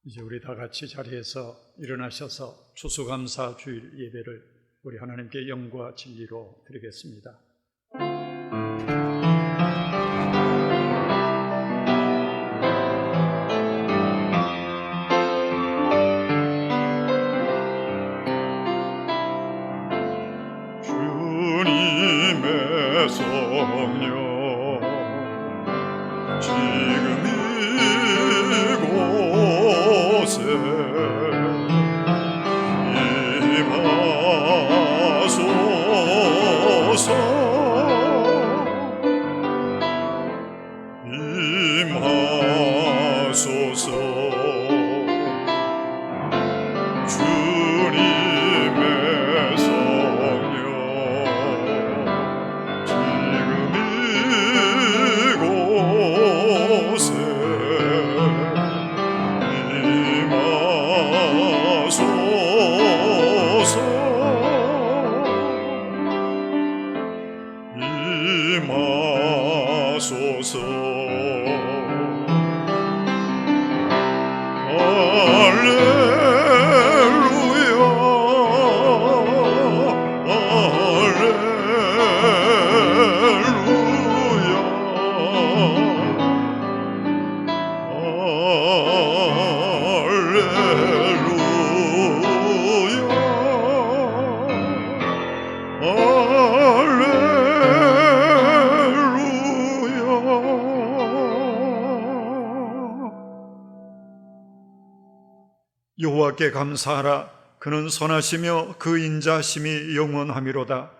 이제 우리 다 같이 자리에서 일어나셔서 추수감사 주일 예배를 우리 하나님께 영과 진리로 드리겠습니다. 주님의 성령 지금 이곳에 임하소서 임하소서 주님의 성령 지금 이곳에 임하소서 여호와께 감사하라. 그는 선하시며 그 인자심이 영원하미로다.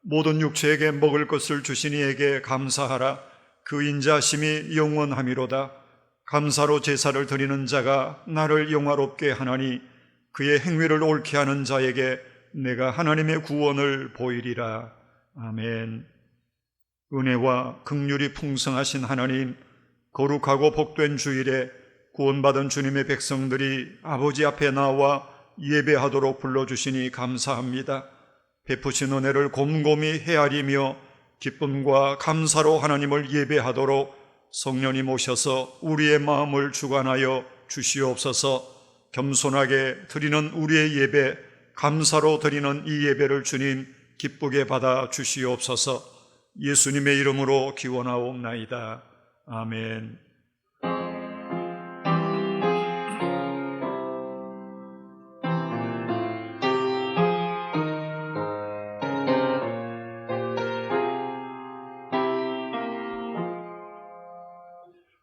모든 육체에게 먹을 것을 주신 이에게 감사하라. 그 인자심이 영원하미로다. 감사로 제사를 드리는 자가 나를 영화롭게 하나니 그의 행위를 옳게 하는 자에게 내가 하나님의 구원을 보이리라. 아멘. 은혜와 긍휼이 풍성하신 하나님, 거룩하고 복된 주일에 구원받은 주님의 백성들이 아버지 앞에 나와 예배하도록 불러주시니 감사합니다. 베푸신 은혜를 곰곰이 헤아리며 기쁨과 감사로 하나님을 예배하도록 성령님 오셔서 우리의 마음을 주관하여 주시옵소서. 겸손하게 드리는 우리의 예배, 감사로 드리는 이 예배를 주님 기쁘게 받아 주시옵소서. 예수님의 이름으로 기원하옵나이다. 아멘.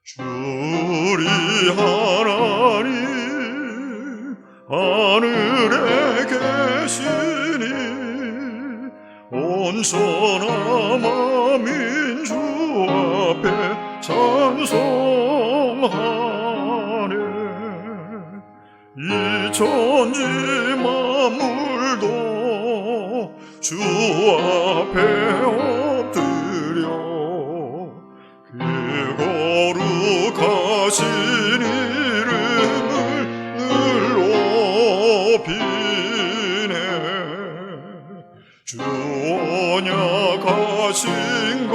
주리 하나님 하늘에 계시니 온전함인 주 앞에 찬송하네. 이 천지 만물도 주 앞에 엎드려 그 거룩하신 이름을 늘 높이네. 주 언약하신 것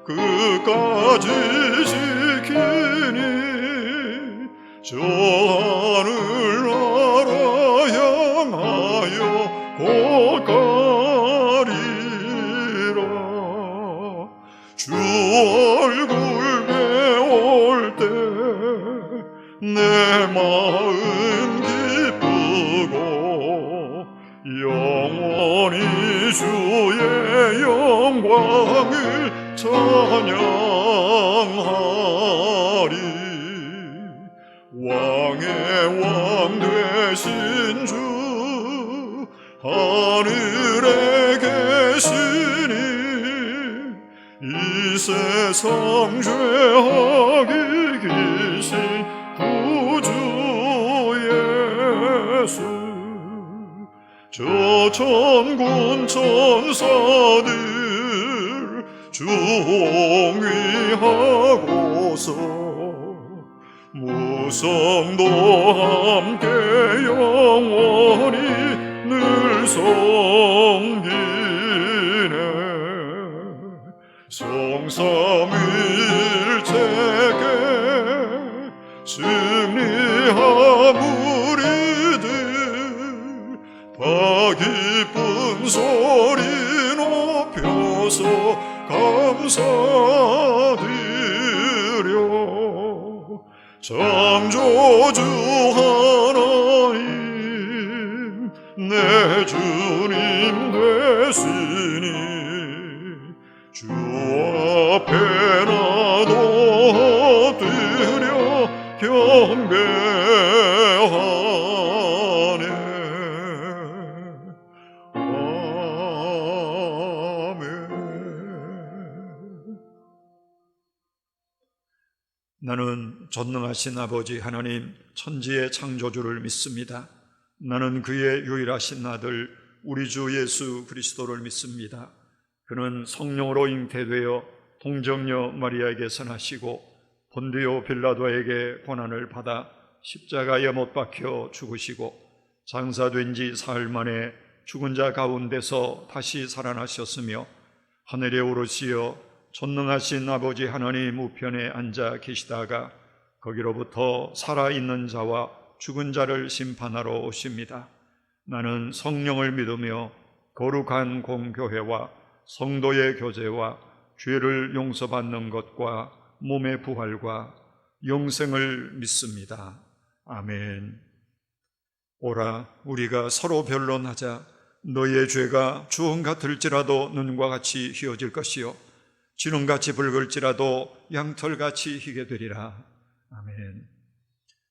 끝까지 지키니 저 하늘나라 향하여 곧 가리라. 주 얼굴 배울 때 내 마음 기쁘고 영원히 주의 영광을 찬양하리. 왕의 왕 되신 주 하늘에 계시니 이 세상 죄악이 기신 구주 예수. 저 천군 천사들 주옹위하고서 무성도 함께 영원히 늘 섬기네. 성삼일체계 승리 무리들 다 기쁜 소리 높여서 감사드려. 창조주 하나님 내 주님 되시니 주 앞에 나도 엎드려 경배하네. 아멘. 나는 전능하신 아버지 하나님 천지의 창조주를 믿습니다. 나는 그의 유일하신 아들 우리 주 예수 그리스도를 믿습니다. 그는 성령으로 잉태되어 동정녀 마리아에게서 나시고 본디오 빌라도에게 고난을 받아 십자가에 못 박혀 죽으시고 장사된 지 사흘 만에 죽은 자 가운데서 다시 살아나셨으며 하늘에 오르시어 전능하신 아버지 하나님 우편에 앉아 계시다가 거기로부터 살아있는 자와 죽은 자를 심판하러 오십니다. 나는 성령을 믿으며 거룩한 공교회와 성도의 교제와 죄를 용서받는 것과 몸의 부활과 영생을 믿습니다. 아멘. 오라, 우리가 서로 변론하자. 너의 죄가 주홍 같을지라도 눈과 같이 희어질 것이요 진홍같이 붉을지라도 양털같이 희게 되리라. 아멘.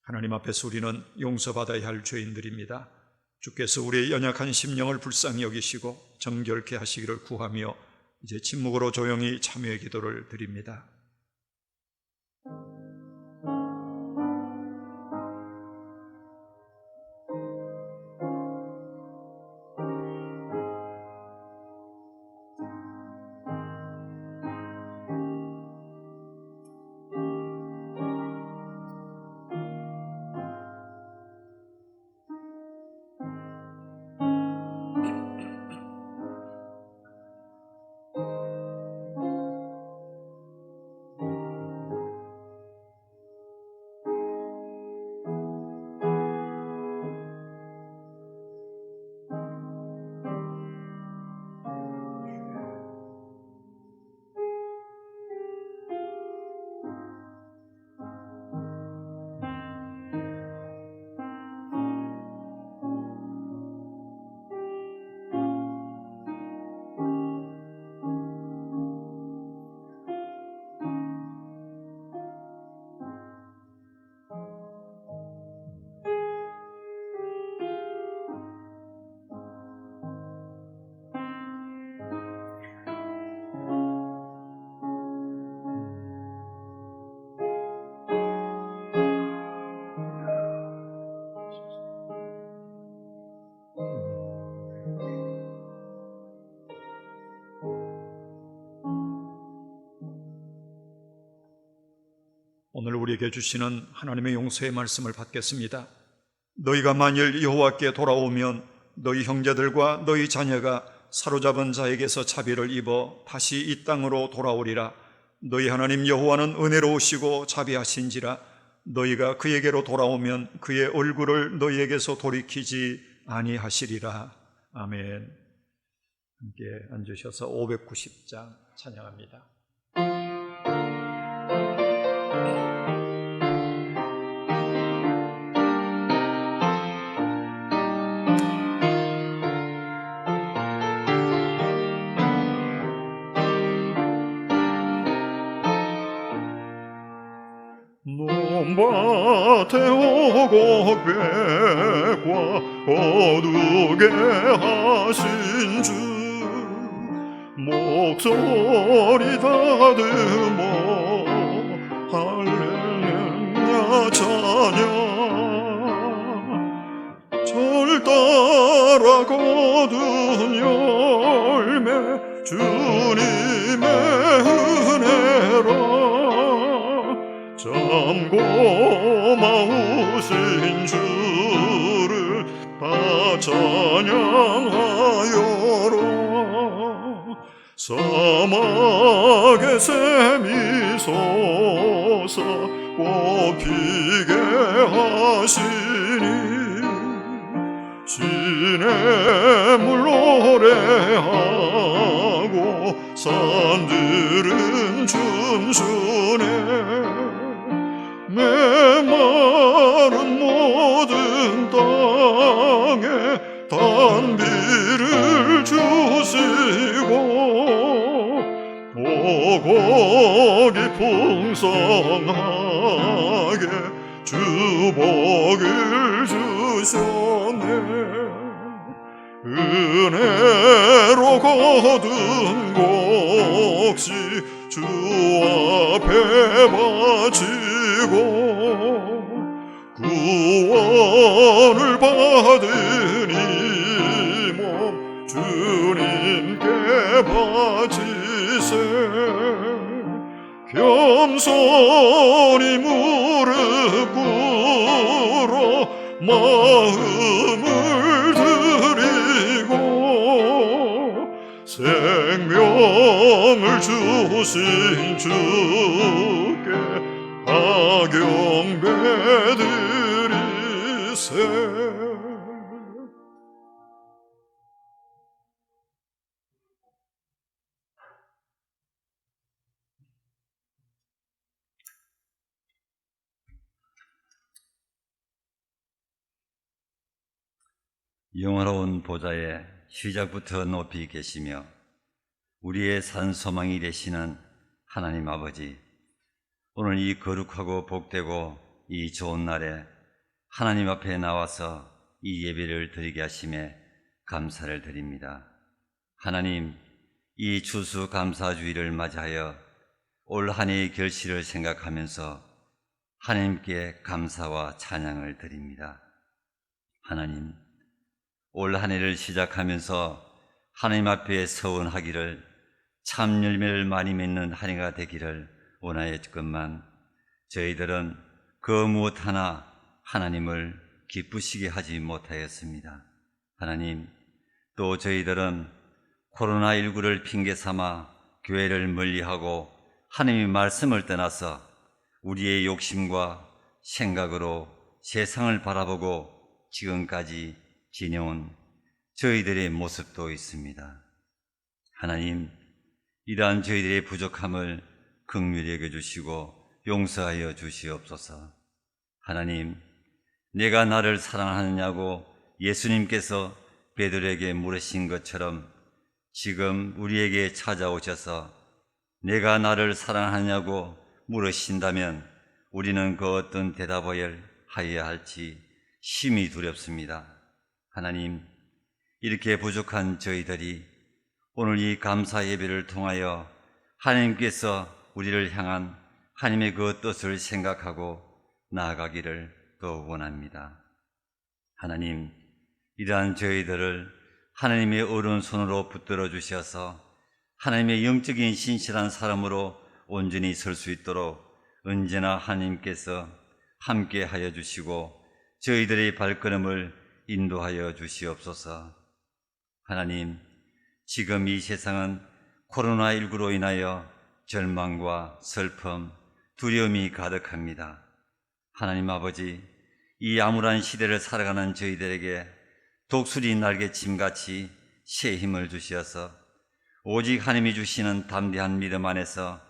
하나님 앞에서 우리는 용서받아야 할 죄인들입니다. 주께서 우리의 연약한 심령을 불쌍히 여기시고 정결케 하시기를 구하며 이제 침묵으로 조용히 참여의 기도를 드립니다. 오늘 우리에게 주시는 하나님의 용서의 말씀을 받겠습니다. 너희가 만일 여호와께 돌아오면 너희 형제들과 너희 자녀가 사로잡은 자에게서 자비를 입어 다시 이 땅으로 돌아오리라. 너희 하나님 여호와는 은혜로우시고 자비하신지라. 너희가 그에게로 돌아오면 그의 얼굴을 너희에게서 돌이키지 아니하시리라. 아멘. 함께 앉으셔서 590장 찬양합니다. 밭에 오곡백과 거두게 하신 주 목소리 다듬어 할렐루야 찬양 절 따라 거둔 열매 주님의 은혜라 참 고마우신 주를 다 찬양하여라. 사막의 샘이 솟아 꽃피게 하시니 시냇물 노래하고 산들은 춤추네 메마른 모든 땅에 단비를 주시고 보고기 풍성하게 주복을 주셨네 은혜로 거둔 곡식 주 앞에 바치고 구원을 받은 이 몸 주님께 바치세 겸손히 무릎 꿇어 마음을 드리고 생명을 주신 주께 하경배드리세 영화로운 보좌에 시작부터 높이 계시며 우리의 산 소망이 되시는 하나님 아버지, 오늘 이 거룩하고 복되고 이 좋은 날에 하나님 앞에 나와서 이 예배를 드리게 하심에 감사를 드립니다. 하나님, 이 추수감사주의를 맞이하여 올 한 해의 결실을 생각하면서 하나님께 감사와 찬양을 드립니다. 하나님, 올 한 해를 시작하면서 하나님 앞에 서원하기를 참 열매를 많이 맺는 한 해가 되기를 원하였건만 저희들은 그 무엇 하나 하나님을 기쁘시게 하지 못하였습니다. 하나님, 또 저희들은 코로나19를 핑계 삼아 교회를 멀리하고 하나님의 말씀을 떠나서 우리의 욕심과 생각으로 세상을 바라보고 지금까지 지내온 저희들의 모습도 있습니다. 하나님, 이러한 저희들의 부족함을 긍휼히 여겨주시고 용서하여 주시옵소서. 하나님, 내가 나를 사랑하느냐고 예수님께서 베드로에게 물으신 것처럼 지금 우리에게 찾아오셔서 내가 나를 사랑하느냐고 물으신다면 우리는 그 어떤 대답을 하여야 할지 심히 두렵습니다. 하나님, 이렇게 부족한 저희들이 오늘 이 감사 예배를 통하여 하나님께서 우리를 향한 하나님의 그 뜻을 생각하고 나아가기를 더욱 원합니다. 하나님, 이러한 저희들을 하나님의 오른손으로 붙들어 주셔서 하나님의 영적인 신실한 사람으로 온전히 설 수 있도록 언제나 하나님께서 함께 하여 주시고 저희들의 발걸음을 인도하여 주시옵소서. 하나님, 지금 이 세상은 코로나19로 인하여 절망과 슬픔, 두려움이 가득합니다. 하나님 아버지, 이 암울한 시대를 살아가는 저희들에게 독수리 날개침같이 새 힘을 주시어서 오직 하나님이 주시는 담대한 믿음 안에서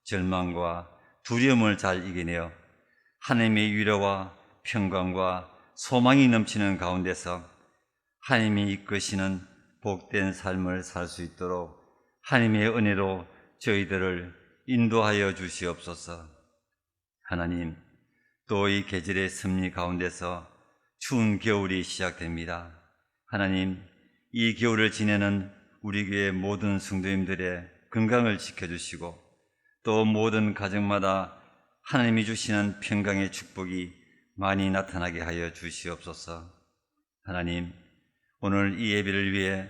절망과 두려움을 잘 이겨내어 하나님의 위로와 평강과 소망이 넘치는 가운데서 하나님이 이끄시는 복된 삶을 살 수 있도록 하나님의 은혜로 저희들을 인도하여 주시옵소서. 하나님, 또 이 계절의 섭리 가운데서 추운 겨울이 시작됩니다. 하나님, 이 겨울을 지내는 우리 교회 모든 성도님들의 건강을 지켜주시고 또 모든 가정마다 하나님이 주시는 평강의 축복이 많이 나타나게 하여 주시옵소서. 하나님, 오늘 이 예배를 위해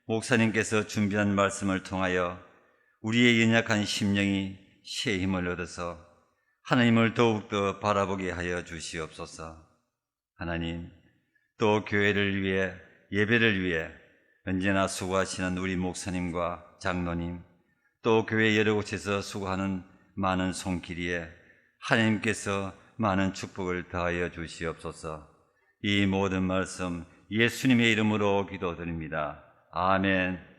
목사님께서 준비한 말씀을 통하여 우리의 연약한 심령이 새 힘을 얻어서 하나님을 더욱더 바라보게 하여 주시옵소서. 하나님, 또 교회를 위해 예배를 위해 언제나 수고하시는 우리 목사님과 장로님, 또 교회 여러 곳에서 수고하는 많은 손길이에 하나님께서 많은 축복을 더하여 주시옵소서. 이 모든 말씀 예수님의 이름으로 기도드립니다. 아멘.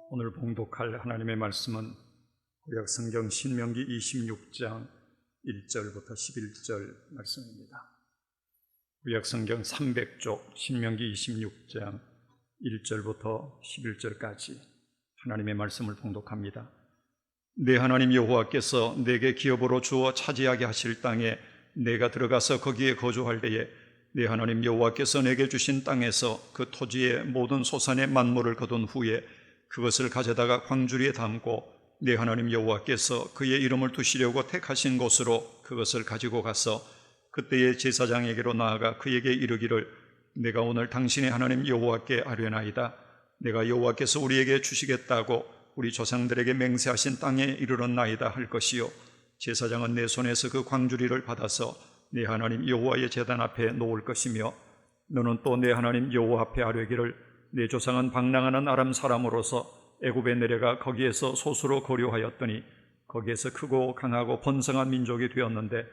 오늘 봉독할 하나님의 말씀은 구약 성경 신명기 26장 1절부터 11절 말씀입니다. 구약 성경 300쪽 신명기 26장 1절부터 11절까지 하나님의 말씀을 봉독합니다. 내 하나님 여호와께서 내게 기업으로 주어 차지하게 하실 땅에 내가 들어가서 거기에 거주할 때에 내 하나님 여호와께서 내게 주신 땅에서 그 토지의 모든 소산의 만물을 거둔 후에 그것을 가져다가 광주리에 담고 내 하나님 여호와께서 그의 이름을 두시려고 택하신 곳으로 그것을 가지고 가서 그때의 제사장에게로 나아가 그에게 이르기를 내가 오늘 당신의 하나님 여호와께 아뢰나이다. 내가 여호와께서 우리에게 주시겠다고 우리 조상들에게 맹세하신 땅에 이르렀나이다 할 것이요 제사장은 내 손에서 그 광주리를 받아서 내 하나님 여호와의 제단 앞에 놓을 것이며 너는 또 내 하나님 여호와 앞에 아뢰기를 내 조상은 방랑하는 아람 사람으로서 애굽에 내려가 거기에서 소수로 거류하였더니 거기에서 크고 강하고 번성한 민족이 되었는데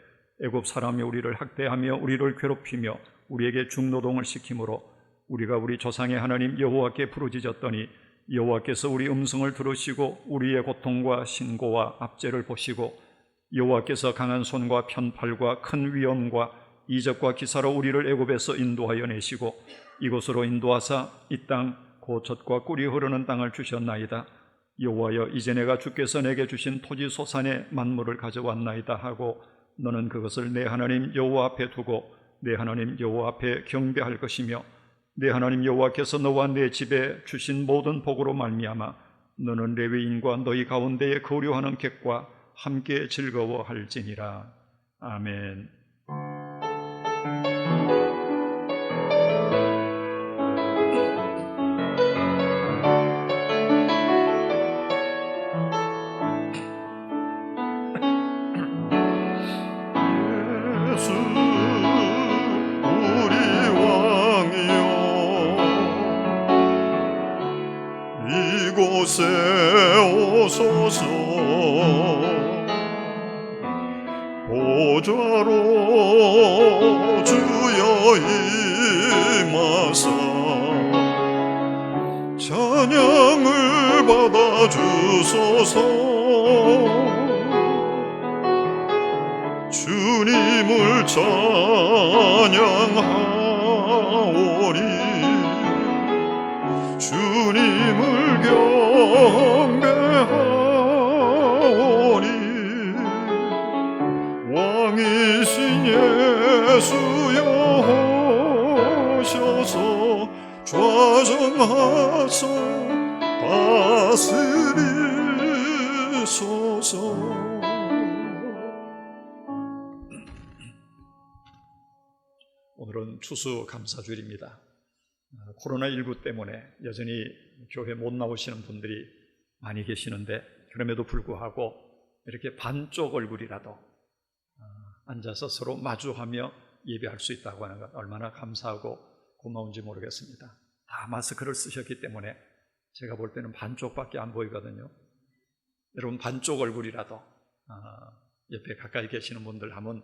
애굽 사람이 우리를 학대하며 우리를 괴롭히며 우리에게 중노동을 시키므로 우리가 우리 조상의 하나님 여호와께 부르짖었더니 여호와께서 우리 음성을 들으시고 우리의 고통과 신고와 압제를 보시고 여호와께서 강한 손과 편팔과 큰 위엄과 이적과 기사로 우리를 애굽에서 인도하여 내시고 이곳으로 인도하사 이 땅 곧 젖과 꿀이 흐르는 땅을 주셨나이다. 여호와여 이제 내가 주께서 내게 주신 토지 소산의 만물을 가져왔나이다 하고 너는 그것을 내 하나님 여호와 앞에 두고 내 하나님 여호와 앞에 경배할 것이며 내 하나님 여호와께서 너와 내 집에 주신 모든 복으로 말미암아 너는 레위인과 너희 가운데에 거류하는 객과 함께 즐거워할지니라. 아멘. 예수 우리 왕이여 이곳에 오소서 보좌로 주여 임하사 찬양을 받아 주소서. 주님을 찬양하오니 주님을 경배하오니 왕이신 예수여 오셔서 좌정하사 다스리소서. 오늘은 추수감사주일입니다. 코로나19 때문에 여전히 교회 못 나오시는 분들이 많이 계시는데 그럼에도 불구하고 이렇게 반쪽 얼굴이라도 앉아서 서로 마주하며 예배할 수 있다고 하는 것 얼마나 감사하고 고마운지 모르겠습니다. 다 마스크를 쓰셨기 때문에 제가 볼 때는 반쪽밖에 안 보이거든요. 여러분 반쪽 얼굴이라도 옆에 가까이 계시는 분들 한번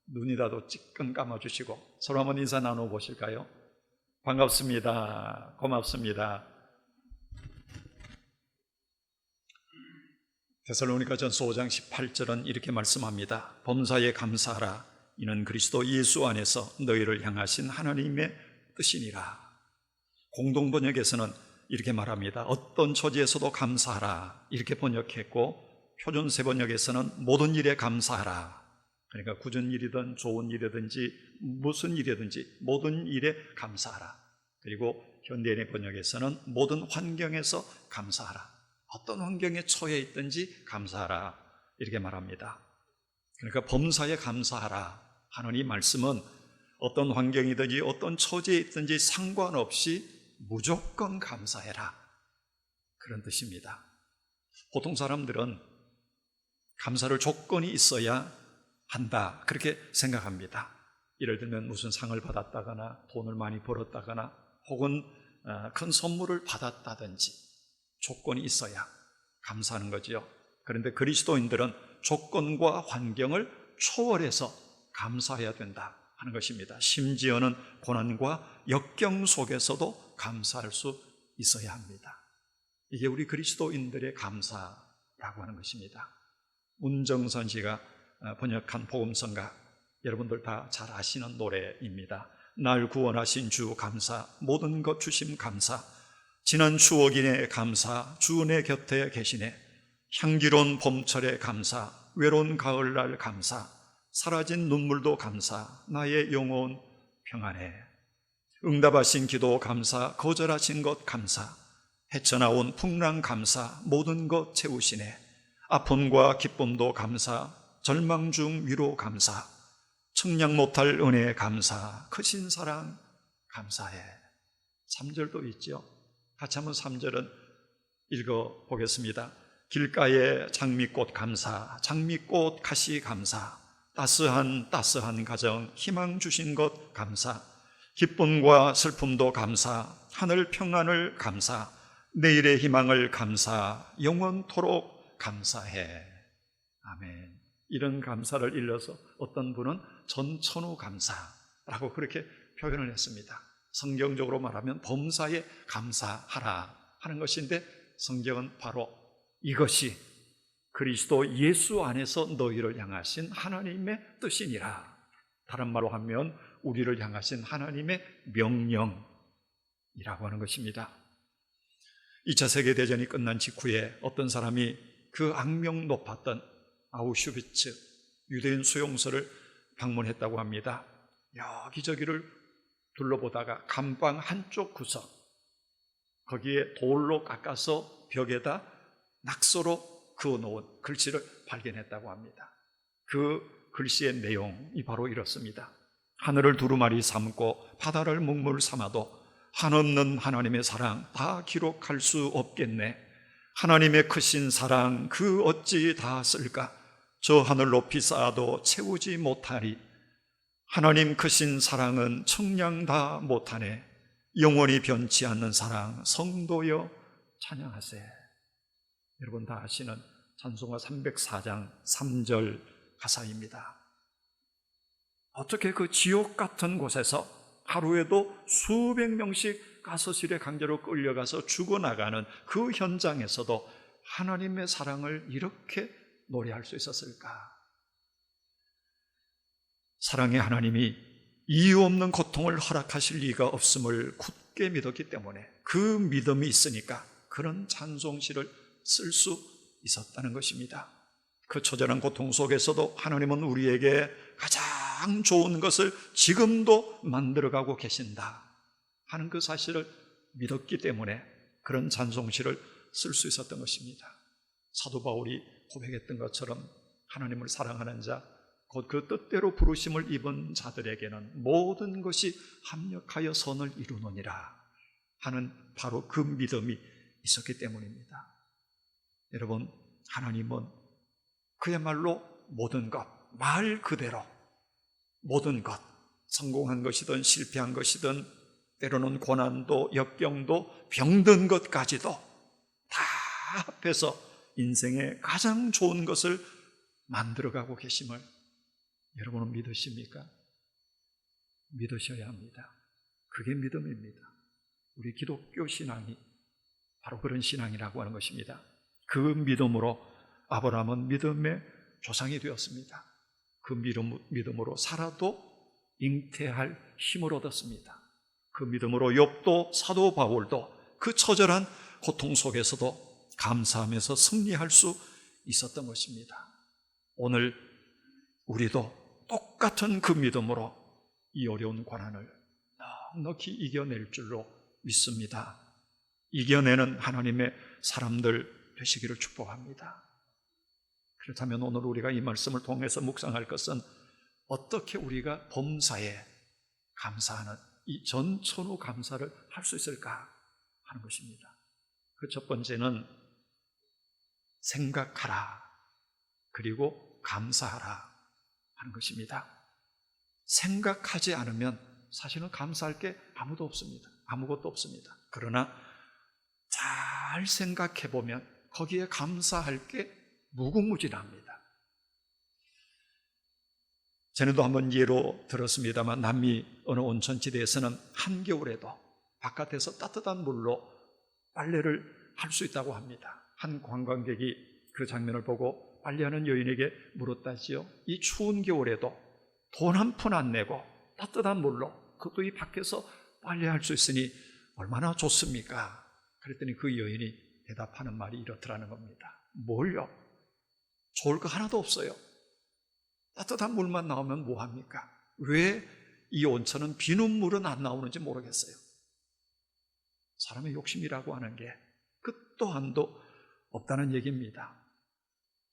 눈이라도 찌끔 감아주시고 서로 한번 인사 나눠보실까요? 반갑습니다. 고맙습니다. 데살로니가전서 5장 18절은 이렇게 말씀합니다. 범사에 감사하라. 이는 그리스도 예수 안에서 너희를 향하신 하나님의 뜻이니라. 공동번역에서는 이렇게 말합니다. 어떤 처지에서도 감사하라 이렇게 번역했고 표준세 번역에서는 모든 일에 감사하라. 그러니까 굳은 일이든 좋은 일이든지 무슨 일이든지 모든 일에 감사하라. 그리고 현대인의 번역에서는 모든 환경에서 감사하라. 어떤 환경에 처해 있든지 감사하라 이렇게 말합니다. 그러니까 범사에 감사하라 하는 이 말씀은 어떤 환경이든지 어떤 처지에 있든지 상관없이 무조건 감사해라 그런 뜻입니다. 보통 사람들은 감사를 조건이 있어야 한다 그렇게 생각합니다. 예를 들면 무슨 상을 받았다거나 돈을 많이 벌었다거나 혹은 큰 선물을 받았다든지 조건이 있어야 감사하는 거지요. 그런데 그리스도인들은 조건과 환경을 초월해서 감사해야 된다 하는 것입니다. 심지어는 고난과 역경 속에서도 감사할 수 있어야 합니다. 이게 우리 그리스도인들의 감사라고 하는 것입니다. 문정선 씨가 번역한 복음성가 여러분들 다 잘 아시는 노래입니다. 날 구원하신 주 감사, 모든 것 주심 감사, 지난 추억이네 감사, 주 내 곁에 계시네, 향기로운 봄철에 감사, 외로운 가을날 감사, 사라진 눈물도 감사, 나의 영혼 평안해, 응답하신 기도 감사, 거절하신 것 감사, 헤쳐나온 풍랑 감사, 모든 것 채우시네, 아픔과 기쁨도 감사, 절망 중 위로 감사, 청량 못할 은혜 감사, 크신 사랑 감사해. 3절도 있죠. 같이 한번 3절은 읽어보겠습니다. 길가에 장미꽃 감사, 장미꽃 가시 감사, 따스한 가정 희망 주신 것 감사, 기쁨과 슬픔도 감사, 하늘 평안을 감사, 내일의 희망을 감사, 영원토록 감사해. 아멘. 이런 감사를 일러서 어떤 분은 전천후 감사라고 그렇게 표현을 했습니다. 성경적으로 말하면 범사에 감사하라 하는 것인데 성경은 바로 이것이 그리스도 예수 안에서 너희를 향하신 하나님의 뜻이니라. 다른 말로 하면 우리를 향하신 하나님의 명령이라고 하는 것입니다. 2차 세계대전이 끝난 직후에 어떤 사람이 그 악명 높았던 아우슈비츠 유대인 수용소를 방문했다고 합니다. 여기저기를 둘러보다가 감방 한쪽 구석 거기에 돌로 깎아서 벽에다 낙서로 그어놓은 글씨를 발견했다고 합니다. 그 글씨의 내용이 바로 이렇습니다. 하늘을 두루마리 삼고 바다를 묵물 삼아도 한없는 하나님의 사랑 다 기록할 수 없겠네. 하나님의 크신 사랑 그 어찌 다 쓸까? 저 하늘 높이 쌓아도 채우지 못하리. 하나님 크신 사랑은 청량 다 못하네. 영원히 변치 않는 사랑 성도여 찬양하세. 여러분 다 아시는 찬송가 304장 3절 가사입니다. 어떻게 그 지옥 같은 곳에서 하루에도 수백 명씩 가스실에 강제로 끌려가서 죽어나가는 그 현장에서도 하나님의 사랑을 이렇게 노래할 수 있었을까? 사랑의 하나님이 이유 없는 고통을 허락하실 리가 없음을 굳게 믿었기 때문에 그 믿음이 있으니까 그런 찬송시를 쓸 수 있었다는 것입니다. 그 처절한 고통 속에서도 하나님은 우리에게 가장 좋은 것을 지금도 만들어가고 계신다 하는 그 사실을 믿었기 때문에 그런 찬송시를 쓸 수 있었던 것입니다. 사도 바울이 고백했던 것처럼 하나님을 사랑하는 자, 곧 그 뜻대로 부르심을 입은 자들에게는 모든 것이 합력하여 선을 이루느니라 하는 바로 그 믿음이 있었기 때문입니다. 여러분, 하나님은 그야말로 모든 것, 말 그대로 모든 것, 성공한 것이든 실패한 것이든 때로는 고난도 역경도 병든 것까지도 다 합해서 인생의 가장 좋은 것을 만들어가고 계심을 여러분은 믿으십니까? 믿으셔야 합니다. 그게 믿음입니다. 우리 기독교 신앙이 바로 그런 신앙이라고 하는 것입니다. 그 믿음으로 아브라함은 믿음의 조상이 되었습니다. 그 믿음으로 사라도 잉태할 힘을 얻었습니다. 그 믿음으로 욥도 사도 바울도 그 처절한 고통 속에서도 감사하면서 승리할 수 있었던 것입니다. 오늘 우리도 똑같은 그 믿음으로 이 어려운 고난을 넉넉히 이겨낼 줄로 믿습니다. 이겨내는 하나님의 사람들 되시기를 축복합니다. 그렇다면 오늘 우리가 이 말씀을 통해서 묵상할 것은 어떻게 우리가 범사에 감사하는 이 전천후 감사를 할 수 있을까 하는 것입니다. 그 첫 번째는 생각하라, 그리고 감사하라 하는 것입니다. 생각하지 않으면 사실은 감사할 게 아무도 없습니다. 아무것도 없습니다. 그러나 잘 생각해 보면 거기에 감사할 게 무궁무진합니다. 전에도 한번 예로 들었습니다만 남미 어느 온천지대에서는 한겨울에도 바깥에서 따뜻한 물로 빨래를 할 수 있다고 합니다. 한 관광객이 그 장면을 보고 빨래하는 여인에게 물었다지요. 이 추운 겨울에도 돈 한 푼 안 내고 따뜻한 물로, 그것도 이 밖에서 빨래할 수 있으니 얼마나 좋습니까? 그랬더니 그 여인이 대답하는 말이 이렇더라는 겁니다. 뭘요? 좋을 거 하나도 없어요. 따뜻한 물만 나오면 뭐합니까? 왜 이 온천은 비눗물은 안 나오는지 모르겠어요. 사람의 욕심이라고 하는 게 끝도 한도 없다는 얘기입니다.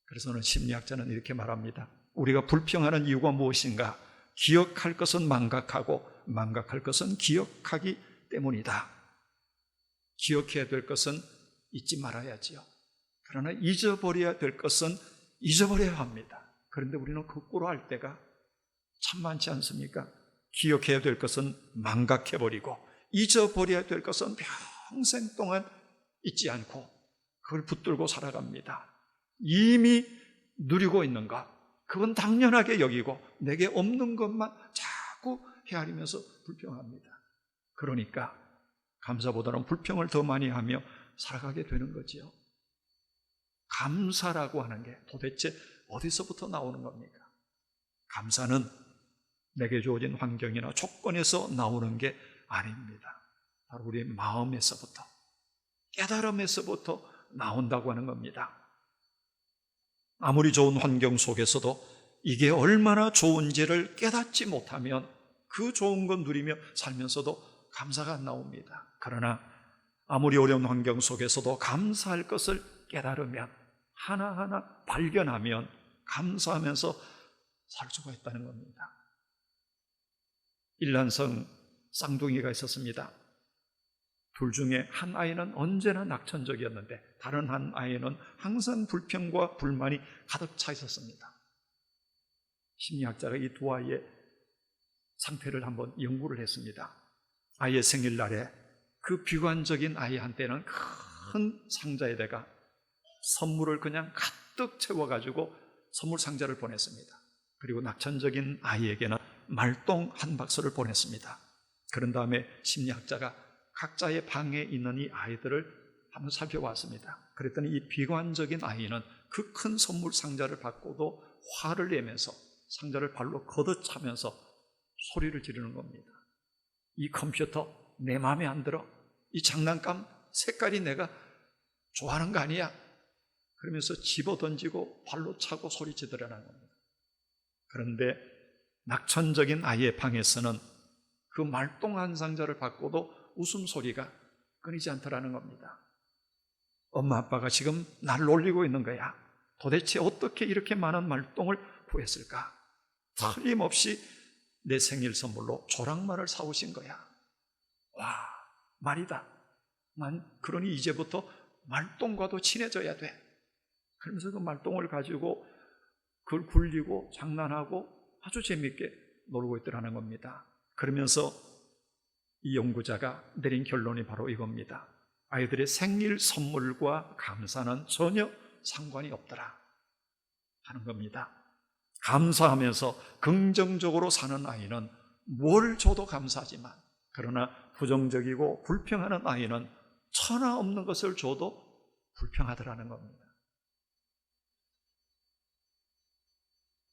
그래서 오늘 심리학자는 이렇게 말합니다. 우리가 불평하는 이유가 무엇인가? 기억할 것은 망각하고 망각할 것은 기억하기 때문이다. 기억해야 될 것은 잊지 말아야지요. 그러나 잊어버려야 될 것은 잊어버려야 합니다. 그런데 우리는 거꾸로 할 때가 참 많지 않습니까? 기억해야 될 것은 망각해버리고 잊어버려야 될 것은 평생 동안 잊지 않고 그걸 붙들고 살아갑니다. 이미 누리고 있는 것, 그건 당연하게 여기고 내게 없는 것만 자꾸 헤아리면서 불평합니다. 그러니까 감사보다는 불평을 더 많이 하며 살아가게 되는 거지요. 감사라고 하는 게 도대체 어디서부터 나오는 겁니까? 감사는 내게 주어진 환경이나 조건에서 나오는 게 아닙니다. 바로 우리의 마음에서부터, 깨달음에서부터 나온다고 하는 겁니다. 아무리 좋은 환경 속에서도 이게 얼마나 좋은지를 깨닫지 못하면 그 좋은 건 누리며 살면서도 감사가 안 나옵니다. 그러나 아무리 어려운 환경 속에서도 감사할 것을 깨달으면, 하나하나 발견하면 감사하면서 살 수가 있다는 겁니다. 일란성 쌍둥이가 있었습니다. 둘 중에 한 아이는 언제나 낙천적이었는데 다른 한 아이는 항상 불평과 불만이 가득 차 있었습니다. 심리학자가 이 두 아이의 상태를 한번 연구를 했습니다. 아이의 생일날에 그 비관적인 아이한테는 큰 상자에다가 선물을 그냥 가득 채워가지고 선물 상자를 보냈습니다. 그리고 낙천적인 아이에게는 말똥 한 박스를 보냈습니다. 그런 다음에 심리학자가 각자의 방에 있는 이 아이들을 한번 살펴봤습니다. 그랬더니 이 비관적인 아이는 그 큰 선물 상자를 받고도 화를 내면서 상자를 발로 걷어차면서 소리를 지르는 겁니다. 이 컴퓨터 내 마음에 안 들어. 이 장난감 색깔이 내가 좋아하는 거 아니야. 그러면서 집어던지고 발로 차고 소리치더라는 겁니다. 그런데 낙천적인 아이의 방에서는 그 말똥 한 상자를 받고도 웃음소리가 끊이지 않더라는 겁니다. 엄마 아빠가 지금 날 놀리고 있는 거야. 도대체 어떻게 이렇게 많은 말똥을 구했을까? 틀림없이 내 생일 선물로 조랑말을 사오신 거야. 와, 말이다. 난 그러니 이제부터 말똥과도 친해져야 돼. 그러면서 그 말똥을 가지고 그걸 굴리고 장난하고 아주 재미있게 놀고 있더라는 겁니다. 그러면서 이 연구자가 내린 결론이 바로 이겁니다. 아이들의 생일 선물과 감사는 전혀 상관이 없더라 하는 겁니다. 감사하면서 긍정적으로 사는 아이는 뭘 줘도 감사하지만, 그러나 부정적이고 불평하는 아이는 천하 없는 것을 줘도 불평하더라는 겁니다.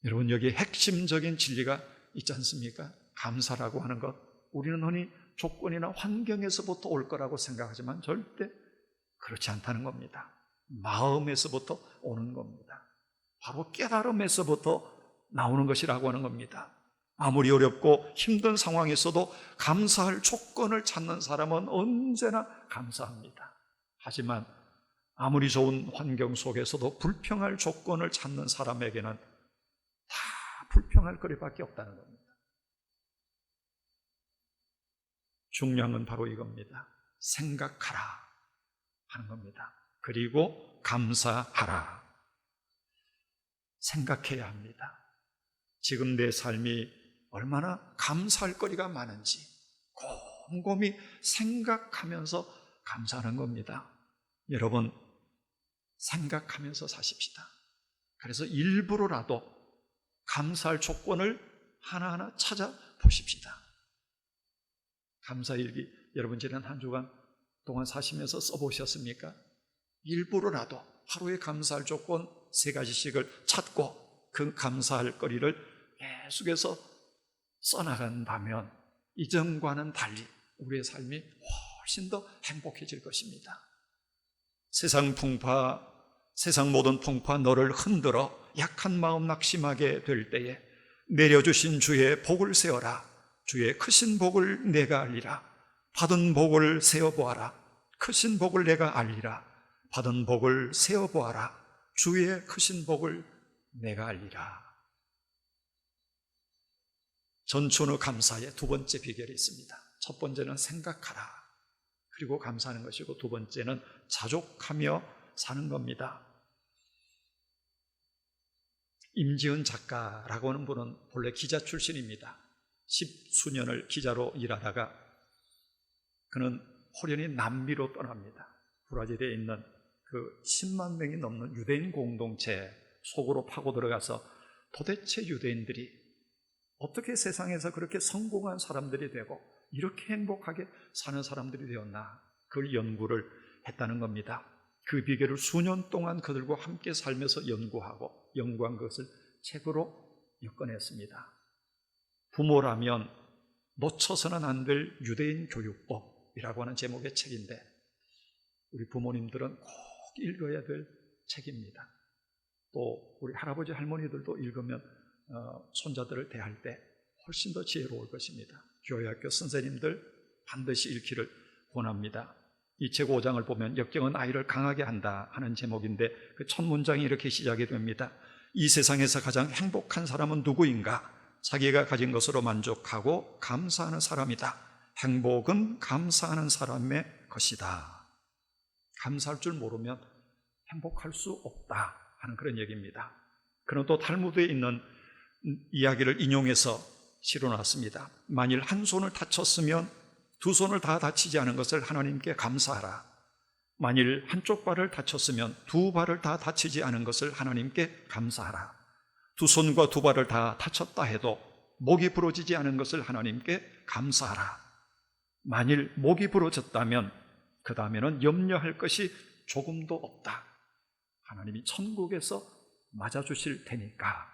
여러분, 여기에 핵심적인 진리가 있지 않습니까? 감사라고 하는 것, 우리는 흔히 조건이나 환경에서부터 올 거라고 생각하지만 절대 그렇지 않다는 겁니다. 마음에서부터 오는 겁니다. 바로 깨달음에서부터 나오는 것이라고 하는 겁니다. 아무리 어렵고 힘든 상황에서도 감사할 조건을 찾는 사람은 언제나 감사합니다. 하지만 아무리 좋은 환경 속에서도 불평할 조건을 찾는 사람에게는 다 불평할 거리밖에 없다는 겁니다. 중요한 건 바로 이겁니다. 생각하라 하는 겁니다. 그리고 감사하라. 생각해야 합니다. 지금 내 삶이 얼마나 감사할 거리가 많은지 곰곰이 생각하면서 감사하는 겁니다. 여러분, 생각하면서 사십시다. 그래서 일부러라도 감사할 조건을 하나하나 찾아보십시다. 감사일기 여러분 지난 한 주간 동안 사시면서 써보셨습니까? 일부러라도 하루에 감사할 조건 3가지씩을 찾고 그 감사할 거리를 계속해서 써나간다면 이전과는 달리 우리의 삶이 훨씬 더 행복해질 것입니다. 세상 모든 풍파 너를 흔들어 약한 마음 낙심하게 될 때에 내려주신 주의 복을 세어라. 주의 크신 복을 내가 알리라. 받은 복을 세어보아라. 크신 복을 내가 알리라. 받은 복을 세어보아라. 주의 크신 복을 내가 알리라. 전천후 감사의 2번째 비결이 있습니다. 첫 번째는 생각하라. 그리고 감사하는 것이고 2번째는 자족하며 사는 겁니다. 임지은 작가라고 하는 분은 본래 기자 출신입니다. 10수년을 기자로 일하다가 그는 호련히 남미로 떠납니다. 브라질에 있는 그 10만 명이 넘는 유대인 공동체 속으로 파고 들어가서 도대체 유대인들이 어떻게 세상에서 그렇게 성공한 사람들이 되고 이렇게 행복하게 사는 사람들이 되었나, 그걸 연구를 했다는 겁니다. 그 비결을 수년 동안 그들과 함께 살면서 연구하고 연구한 것을 책으로 엮어냈습니다. 부모라면 놓쳐서는 안 될 유대인 교육법이라고 하는 제목의 책인데 우리 부모님들은 꼭 읽어야 될 책입니다. 또 우리 할아버지 할머니들도 읽으면 손자들을 대할 때 훨씬 더 지혜로울 것입니다. 교회학교 선생님들 반드시 읽기를 권합니다. 이 책 5장을 보면 역경은 아이를 강하게 한다 하는 제목인데 그 첫 문장이 이렇게 시작이 됩니다. 이 세상에서 가장 행복한 사람은 누구인가? 자기가 가진 것으로 만족하고 감사하는 사람이다. 행복은 감사하는 사람의 것이다. 감사할 줄 모르면 행복할 수 없다 하는 그런 얘기입니다. 그는 또 탈무드에 있는 이야기를 인용해서 실어놨습니다. 만일 한 손을 다쳤으면 2손을 다 다치지 않은 것을 하나님께 감사하라. 만일 한쪽 발을 다쳤으면 2발을 다 다치지 않은 것을 하나님께 감사하라. 2손과 2발을 다 다쳤다 해도 목이 부러지지 않은 것을 하나님께 감사하라. 만일 목이 부러졌다면 그 다음에는 염려할 것이 조금도 없다. 하나님이 천국에서 맞아주실 테니까.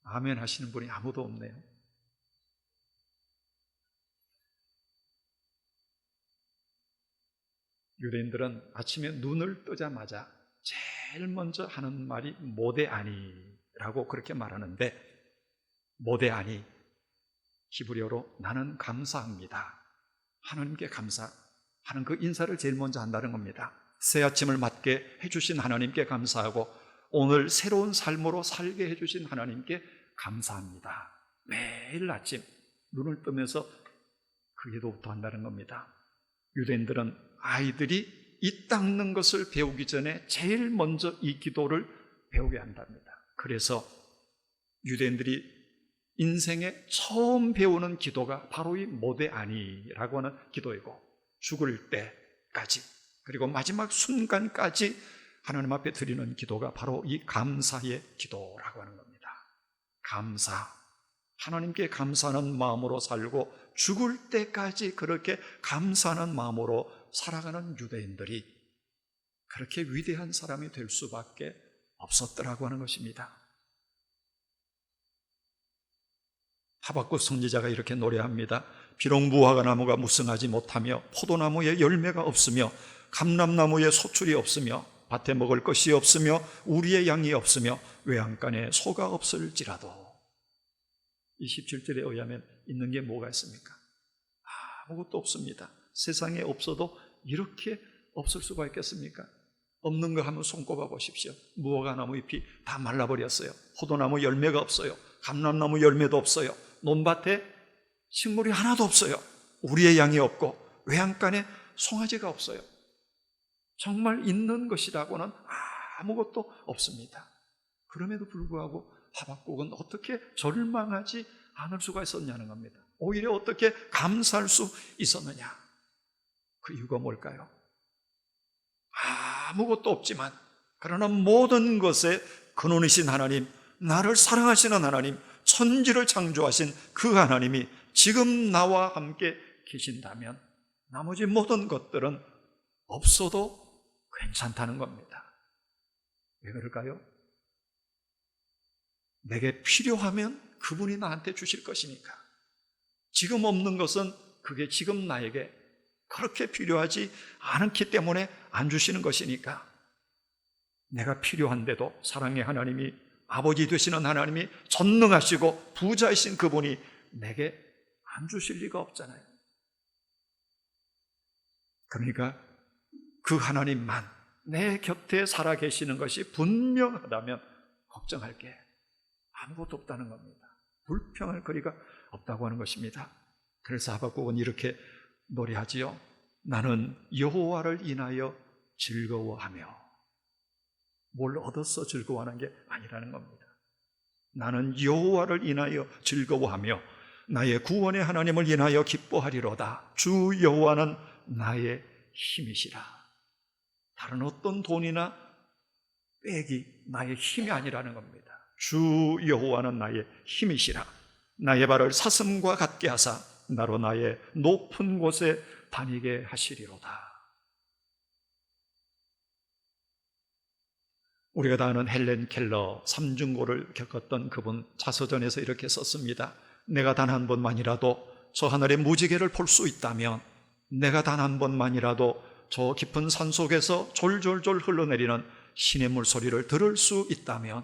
아멘 하시는 분이 아무도 없네요. 유대인들은 아침에 눈을 뜨자마자 제일 먼저 하는 말이 모데아니라고 그렇게 말하는데, 모데아니 히브리어로 나는 감사합니다, 하나님께 감사하는 그 인사를 제일 먼저 한다는 겁니다. 새 아침을 맞게 해주신 하나님께 감사하고 오늘 새로운 삶으로 살게 해주신 하나님께 감사합니다. 매일 아침 눈을 뜨면서 그 기도부터 한다는 겁니다. 유대인들은 아이들이 이 닦는 것을 배우기 전에 제일 먼저 이 기도를 배우게 한답니다. 그래서 유대인들이 인생에 처음 배우는 기도가 바로 이 모데아니라고 하는 기도이고, 죽을 때까지 그리고 마지막 순간까지 하나님 앞에 드리는 기도가 바로 이 감사의 기도라고 하는 겁니다. 감사, 하나님께 감사하는 마음으로 살고 죽을 때까지 그렇게 감사하는 마음으로 살아가는 유대인들이 그렇게 위대한 사람이 될 수밖에 없었더라고 하는 것입니다. 하박국 선지자가 이렇게 노래합니다. 비록 무화과 나무가 무성하지 못하며 포도나무에 열매가 없으며 감람나무에 소출이 없으며 밭에 먹을 것이 없으며 우리의 양이 없으며 외양간에 소가 없을지라도, 이 17절에 의하면 있는 게 뭐가 있습니까? 아무것도 없습니다. 세상에 없어도 이렇게 없을 수가 있겠습니까? 없는 거 한번 손꼽아 보십시오. 무화과 나무 잎이 다 말라버렸어요. 포도나무 열매가 없어요. 감람나무 열매도 없어요. 논밭에 식물이 하나도 없어요. 우리의 양이 없고 외양간에 송아지가 없어요. 정말 있는 것이라고는 아무것도 없습니다. 그럼에도 불구하고 하박국은 어떻게 절망하지 않을 수가 있었냐는 겁니다. 오히려 어떻게 감사할 수 있었느냐? 그 이유가 뭘까요? 아무것도 없지만 그러나 모든 것에 근원이신 하나님, 나를 사랑하시는 하나님, 천지를 창조하신 그 하나님이 지금 나와 함께 계신다면 나머지 모든 것들은 없어도 괜찮다는 겁니다. 왜 그럴까요? 내게 필요하면 그분이 나한테 주실 것이니까. 지금 없는 것은 그게 지금 나에게 그렇게 필요하지 않기 때문에 안 주시는 것이니까. 내가 필요한데도 사랑의 하나님이, 아버지 되시는 하나님이, 전능하시고 부자이신 그분이 내게 안 주실 리가 없잖아요. 그러니까 그 하나님만 내 곁에 살아 계시는 것이 분명하다면 걱정할 게 아무것도 없다는 겁니다. 불평할 거리가 없다고 하는 것입니다. 그래서 하박국은 이렇게 노래하지요. 나는 여호와를 인하여 즐거워하며. 뭘 얻어서 즐거워하는 게 아니라는 겁니다. 나는 여호와를 인하여 즐거워하며 나의 구원의 하나님을 인하여 기뻐하리로다. 주 여호와는 나의 힘이시라. 다른 어떤 돈이나 빽이 나의 힘이 아니라는 겁니다. 주 여호와는 나의 힘이시라. 나의 발을 사슴과 같게 하사 나로 나의 높은 곳에 다니게 하시리로다. 우리가 다 아는 헬렌 켈러, 삼중고를 겪었던 그분 자서전에서 이렇게 썼습니다. 내가 단 한 번만이라도 저 하늘의 무지개를 볼 수 있다면, 내가 단 한 번만이라도 저 깊은 산속에서 졸졸졸 흘러내리는 시냇물 소리를 들을 수 있다면,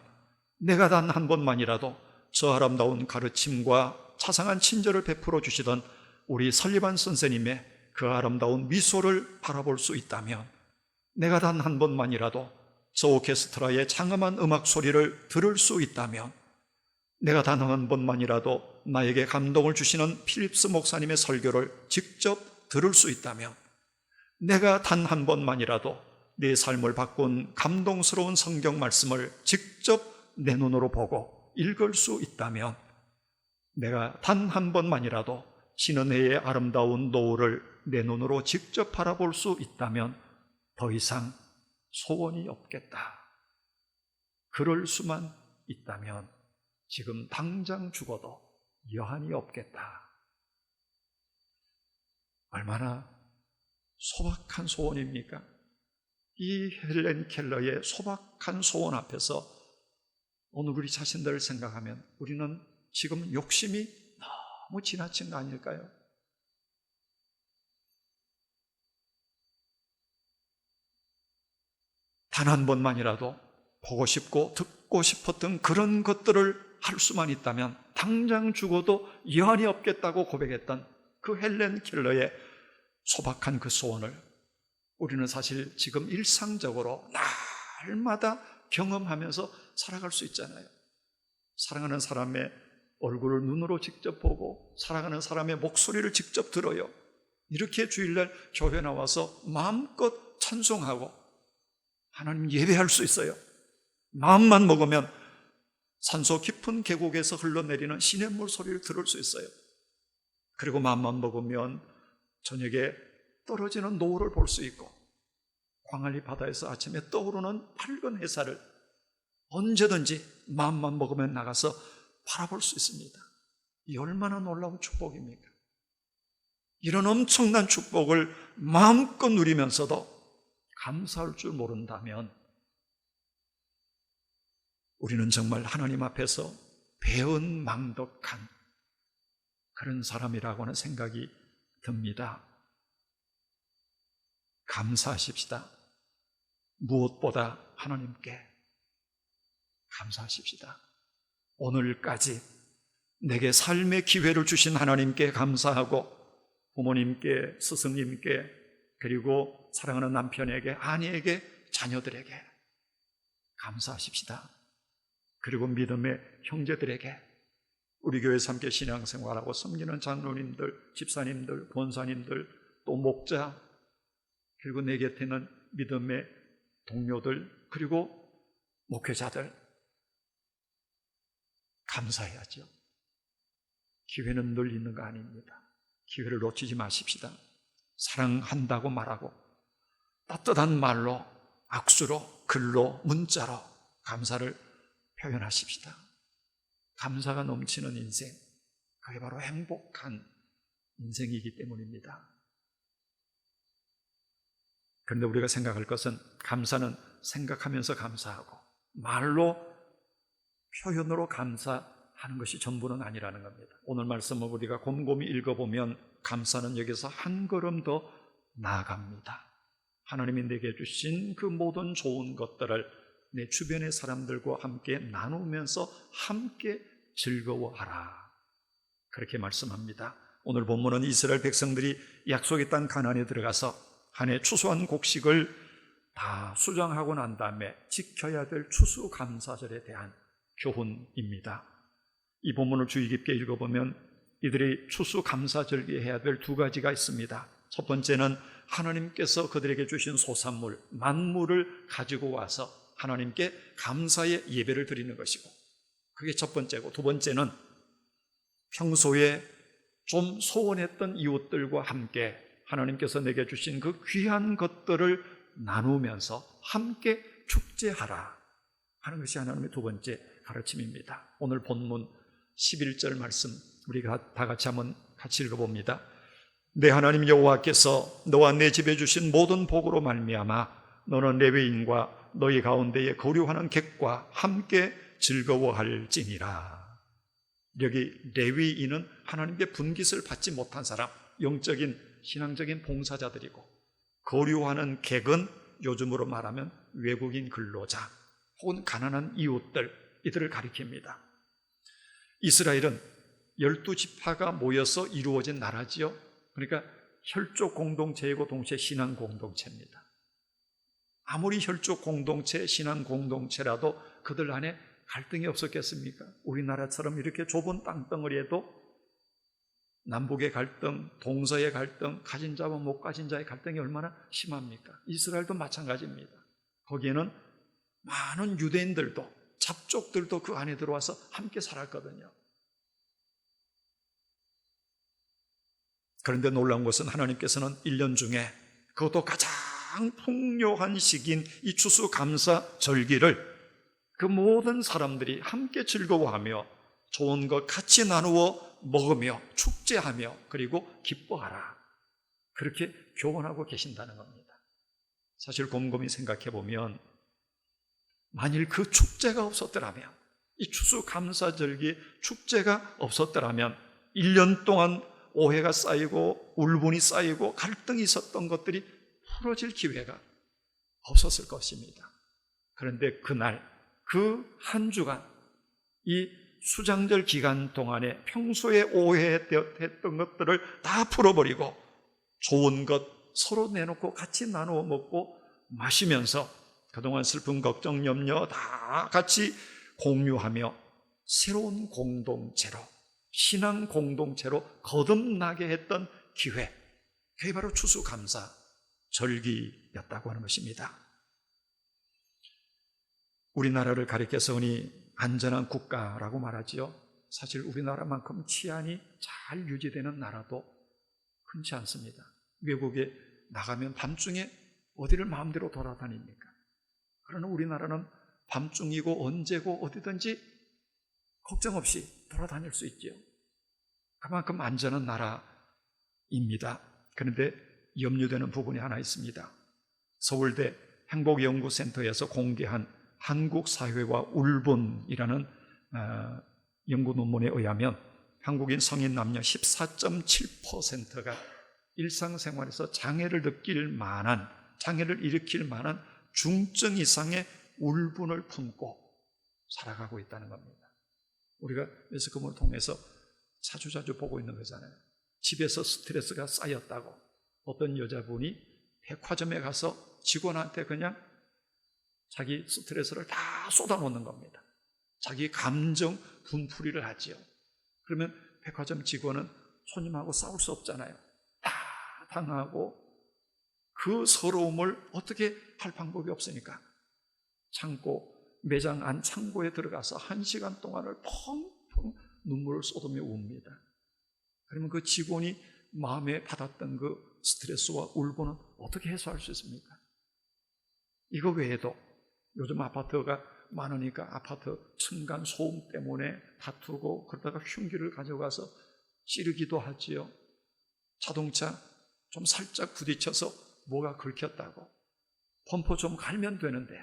내가 단 한 번만이라도 저 아름다운 가르침과 자상한 친절을 베풀어 주시던 우리 설리반 선생님의 그 아름다운 미소를 바라볼 수 있다면, 내가 단 한 번만이라도 저 오케스트라의 장엄한 음악 소리를 들을 수 있다면, 내가 단 한 번만이라도 나에게 감동을 주시는 필립스 목사님의 설교를 직접 들을 수 있다면, 내가 단 한 번만이라도 내 삶을 바꾼 감동스러운 성경 말씀을 직접 내 눈으로 보고 읽을 수 있다면, 내가 단 한 번만이라도 지는 해의 아름다운 노을을 내 눈으로 직접 바라볼 수 있다면 더 이상 소원이 없겠다. 그럴 수만 있다면 지금 당장 죽어도 여한이 없겠다. 얼마나 소박한 소원입니까? 이 헬렌 켈러의 소박한 소원 앞에서 오늘 우리 자신들을 생각하면 우리는 지금 욕심이 너무 지나친 거 아닐까요? 단 한 번만이라도 보고 싶고 듣고 싶었던 그런 것들을 할 수만 있다면 당장 죽어도 여한이 없겠다고 고백했던 그 헬렌 켈러의 소박한 그 소원을 우리는 사실 지금 일상적으로 날마다 경험하면서 살아갈 수 있잖아요. 사랑하는 사람의 얼굴을 눈으로 직접 보고 사랑하는 사람의 목소리를 직접 들어요. 이렇게 주일날 교회 나와서 마음껏 찬송하고 하나님 예배할 수 있어요. 마음만 먹으면 산소 깊은 계곡에서 흘러내리는 시냇물 소리를 들을 수 있어요. 그리고 마음만 먹으면 저녁에 떨어지는 노을을 볼 수 있고 광안리 바다에서 아침에 떠오르는 밝은 햇살을 언제든지 마음만 먹으면 나가서 바라볼 수 있습니다. 이 얼마나 놀라운 축복입니까? 이런 엄청난 축복을 마음껏 누리면서도 감사할 줄 모른다면 우리는 정말 하나님 앞에서 배은망덕한 그런 사람이라고 하는 생각이 듭니다. 감사하십시다. 무엇보다 하나님께 감사하십시다. 오늘까지 내게 삶의 기회를 주신 하나님께 감사하고 부모님께, 스승님께, 그리고 사랑하는 남편에게, 아내에게, 자녀들에게 감사하십시다. 그리고 믿음의 형제들에게, 우리 교회에서 함께 신앙생활하고 섬기는 장로님들, 집사님들, 권사님들, 또 목자, 그리고 내 곁에 있는 믿음의 동료들, 그리고 목회자들 감사해야죠. 기회는 늘 있는 거 아닙니다. 기회를 놓치지 마십시다. 사랑한다고 말하고 따뜻한 말로, 악수로, 글로, 문자로 감사를 표현하십시다. 감사가 넘치는 인생, 그게 바로 행복한 인생이기 때문입니다. 그런데 우리가 생각할 것은, 감사는 생각하면서 감사하고 말로, 표현으로 감사하는 것이 전부는 아니라는 겁니다. 오늘 말씀을 우리가 곰곰이 읽어보면 감사는 여기서 한 걸음 더 나아갑니다. 하나님이 내게 주신 그 모든 좋은 것들을 내 주변의 사람들과 함께 나누면서 함께 즐거워하라, 그렇게 말씀합니다. 오늘 본문은 이스라엘 백성들이 약속의 땅 가나안에 들어가서 한 해 추수한 곡식을 다 수정하고 난 다음에 지켜야 될 추수감사절에 대한 교훈입니다. 이 본문을 주의 깊게 읽어보면 이들이 추수감사절기에 해야 될 두 가지가 있습니다. 첫 번째는 하나님께서 그들에게 주신 소산물, 만물을 가지고 와서 하나님께 감사의 예배를 드리는 것이고, 그게 첫 번째고, 두 번째는 평소에 좀 소원했던 이웃들과 함께 하나님께서 내게 주신 그 귀한 것들을 나누면서 함께 축제하라 하는 것이 하나님의 두 번째 가르침입니다. 오늘 본문 11절 말씀 우리가 다 같이 한번 같이 읽어봅니다. 내 하나님 여호와께서 너와 내 집에 주신 모든 복으로 말미암아 너는 레위인과 너희 가운데에 거류하는 객과 함께 즐거워할지니라. 여기 레위인은 하나님께 분깃을 받지 못한 사람, 영적인 신앙적인 봉사자들이고, 거류하는 객은 요즘으로 말하면 외국인 근로자 혹은 가난한 이웃들, 이들을 가리킵니다. 이스라엘은 12지파가 모여서 이루어진 나라지요. 그러니까 혈족 공동체이고 동시에 신앙 공동체입니다. 아무리 혈족 공동체, 신앙 공동체라도 그들 안에 갈등이 없었겠습니까? 우리나라처럼 이렇게 좁은 땅덩어리에도 남북의 갈등, 동서의 갈등, 가진 자와 못 가진 자의 갈등이 얼마나 심합니까? 이스라엘도 마찬가지입니다. 거기에는 많은 유대인들도, 잡족들도 그 안에 들어와서 함께 살았거든요. 그런데 놀라운 것은 하나님께서는 1년 중에 그것도 가장 풍요한 시기인 이 추수감사절기를 그 모든 사람들이 함께 즐거워하며 좋은 것 같이 나누어 먹으며 축제하며 그리고 기뻐하라, 그렇게 교훈하고 계신다는 겁니다. 사실 곰곰이 생각해 보면 만일 그 축제가 없었더라면, 이 추수감사절기 축제가 없었더라면 1년 동안 오해가 쌓이고 울분이 쌓이고 갈등이 있었던 것들이 풀어질 기회가 없었을 것입니다. 그런데 그날 그 한 주간, 이 수장절 기간 동안에 평소에 오해했던 것들을 다 풀어버리고 좋은 것 서로 내놓고 같이 나누어 먹고 마시면서 그동안 슬픔, 걱정, 염려 다 같이 공유하며 새로운 공동체로, 신앙 공동체로 거듭나게 했던 기회, 그게 바로 추수감사절기였다고 하는 것입니다. 우리나라를 가리켜서 흔히 안전한 국가라고 말하지요. 사실 우리나라만큼 치안이 잘 유지되는 나라도 흔치 않습니다. 외국에 나가면 밤중에 어디를 마음대로 돌아다닙니까? 그러나 우리나라는 밤중이고 언제고 어디든지 걱정 없이 돌아다닐 수 있지요. 그만큼 안전한 나라입니다. 그런데 염려되는 부분이 하나 있습니다. 서울대 행복연구센터에서 공개한 한국사회와 울분이라는 연구 논문에 의하면 한국인 성인 남녀 14.7%가 일상생활에서 장애를 일으킬 만한 중증 이상의 울분을 품고 살아가고 있다는 겁니다. 우리가 매스컴을 통해서 자주자주 보고 있는 거잖아요. 집에서 스트레스가 쌓였다고 어떤 여자분이 백화점에 가서 직원한테 그냥 자기 스트레스를 다 쏟아놓는 겁니다. 자기 감정 분풀이를 하지요. 그러면 백화점 직원은 손님하고 싸울 수 없잖아요. 다 당하고 그 서러움을 어떻게 할 방법이 없으니까 매장 안 창고에 들어가서 1시간 동안을 펑펑 눈물을 쏟으며 웁니다. 그러면 그 직원이 마음에 받았던 그 스트레스와 울분은 어떻게 해소할 수 있습니까? 이거 외에도 요즘 아파트가 많으니까 아파트 층간 소음 때문에 다투고 그러다가 흉기를 가져가서 찌르기도 하지요. 자동차 좀 살짝 부딪혀서 뭐가 긁혔다고 범퍼 좀 갈면 되는데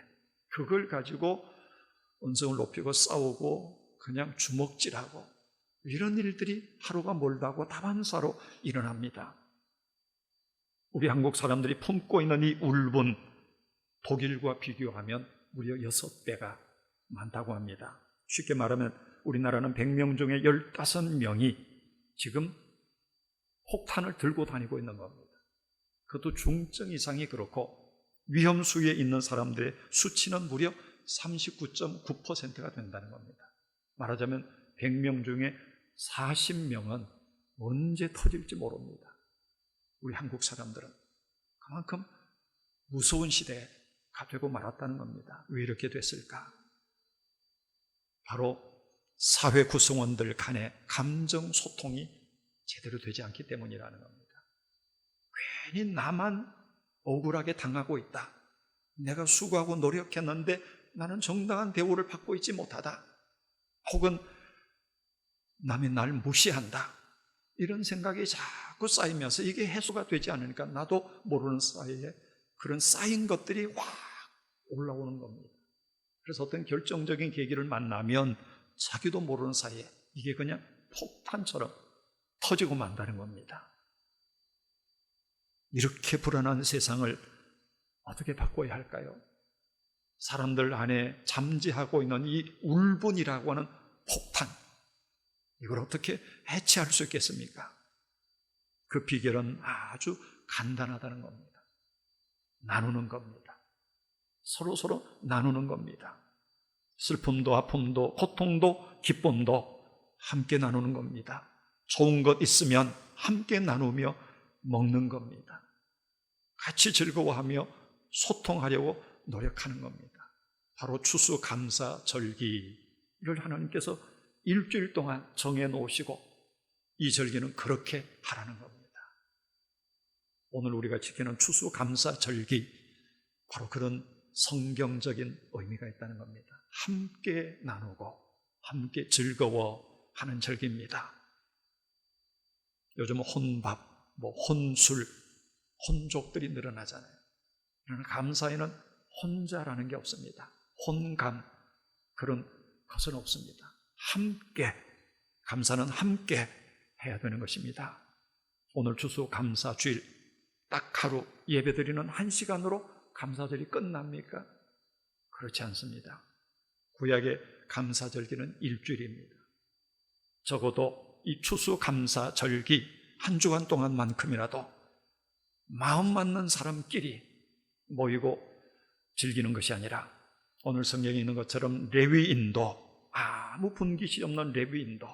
그걸 가지고 언성을 높이고 싸우고 그냥 주먹질하고 이런 일들이 하루가 멀다고 다반사로 일어납니다. 우리 한국 사람들이 품고 있는 이 울분, 독일과 비교하면 무려 6배가 많다고 합니다. 쉽게 말하면 우리나라는 100명 중에 15명이 지금 폭탄을 들고 다니고 있는 겁니다. 그것도 중증 이상이 그렇고 위험수위에 있는 사람들의 수치는 무려 39.9%가 된다는 겁니다. 말하자면 100명 중에 40명은 언제 터질지 모릅니다. 우리 한국 사람들은 그만큼 무서운 시대가 되고 말았다는 겁니다. 왜 이렇게 됐을까? 바로 사회 구성원들 간의 감정 소통이 제대로 되지 않기 때문이라는 겁니다. 괜히 나만 억울하게 당하고 있다. 내가 수고하고 노력했는데 나는 정당한 대우를 받고 있지 못하다. 혹은 남이 날 무시한다. 이런 생각이 자꾸 쌓이면서 이게 해소가 되지 않으니까 나도 모르는 사이에 그런 쌓인 것들이 확 올라오는 겁니다. 그래서 어떤 결정적인 계기를 만나면 자기도 모르는 사이에 이게 그냥 폭탄처럼 터지고 만다는 겁니다. 이렇게 불안한 세상을 어떻게 바꿔야 할까요? 사람들 안에 잠재하고 있는 이 울분이라고 하는 폭탄, 이걸 어떻게 해체할 수 있겠습니까? 그 비결은 아주 간단하다는 겁니다. 나누는 겁니다. 서로 나누는 겁니다. 슬픔도 아픔도 고통도 기쁨도 함께 나누는 겁니다. 좋은 것 있으면 함께 나누며 먹는 겁니다. 같이 즐거워하며 소통하려고 노력하는 겁니다. 바로 추수감사절기를 하나님께서 일주일 동안 정해놓으시고 이 절기는 그렇게 하라는 겁니다. 오늘 우리가 지키는 추수감사절기, 바로 그런 성경적인 의미가 있다는 겁니다. 함께 나누고 함께 즐거워하는 절기입니다. 요즘은 혼밥, 혼술, 혼족들이 늘어나잖아요. 그러나 감사에는 혼자라는 게 없습니다. 혼감, 그런 것은 없습니다. 함께, 감사는 함께 해야 되는 것입니다. 오늘 추수감사주일 딱 하루 예배드리는 1시간으로 감사절이 끝납니까? 그렇지 않습니다. 구약의 감사절기는 일주일입니다. 적어도 이 추수감사절기 한 주간 동안만큼이라도 마음 맞는 사람끼리 모이고 즐기는 것이 아니라 오늘 성경에 있는 것처럼 레위인도, 아무 분깃이 없는 레위인도,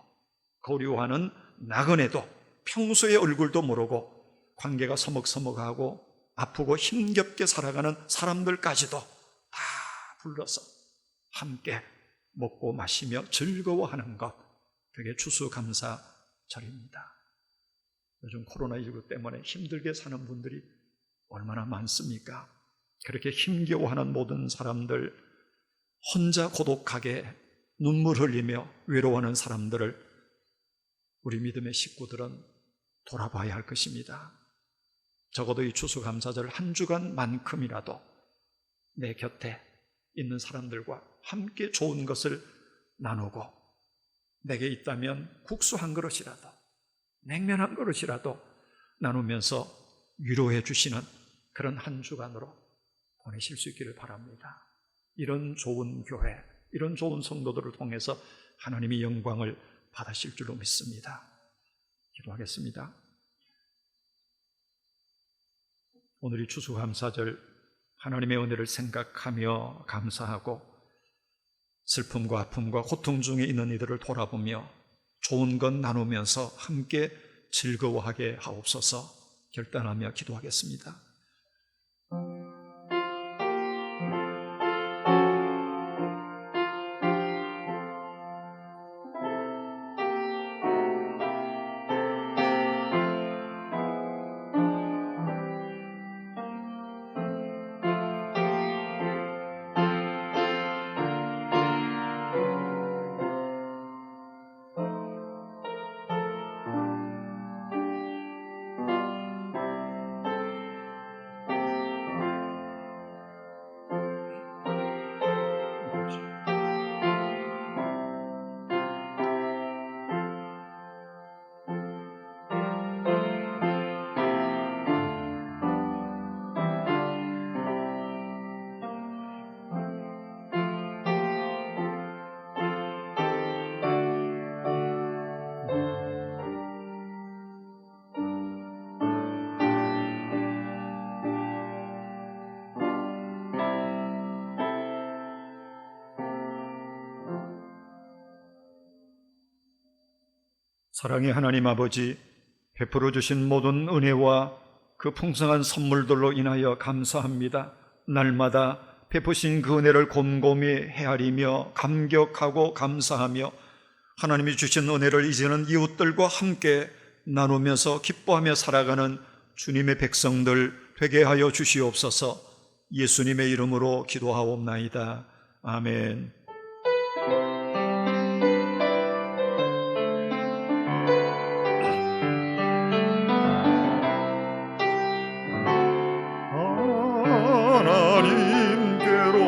거류하는 나그네도, 평소의 얼굴도 모르고 관계가 서먹서먹하고 아프고 힘겹게 살아가는 사람들까지도 다 불러서 함께 먹고 마시며 즐거워하는 것, 그게 추수감사절입니다. 요즘 코로나19 때문에 힘들게 사는 분들이 얼마나 많습니까? 그렇게 힘겨워하는 모든 사람들, 혼자 고독하게 눈물 흘리며 외로워하는 사람들을 우리 믿음의 식구들은 돌아봐야 할 것입니다. 적어도 이 추수감사절 한 주간만큼이라도 내 곁에 있는 사람들과 함께 좋은 것을 나누고, 내게 있다면 국수 한 그릇이라도, 냉면 한 그릇이라도 나누면서 위로해 주시는 그런 한 주간으로 보내실 수 있기를 바랍니다. 이런 좋은 교회, 이런 좋은 성도들을 통해서 하나님이 영광을 받으실 줄로 믿습니다. 기도하겠습니다. 오늘이 추수감사절 하나님의 은혜를 생각하며 감사하고 슬픔과 아픔과 고통 중에 있는 이들을 돌아보며 좋은 것 나누면서 함께 즐거워하게 하옵소서. 결단하며 기도하겠습니다. 사랑의 하나님 아버지, 베풀어 주신 모든 은혜와 그 풍성한 선물들로 인하여 감사합니다. 날마다 베푸신 그 은혜를 곰곰이 헤아리며 감격하고 감사하며 하나님이 주신 은혜를 이제는 이웃들과 함께 나누면서 기뻐하며 살아가는 주님의 백성들 되게 하여 주시옵소서. 예수님의 이름으로 기도하옵나이다. 아멘. 하나님께로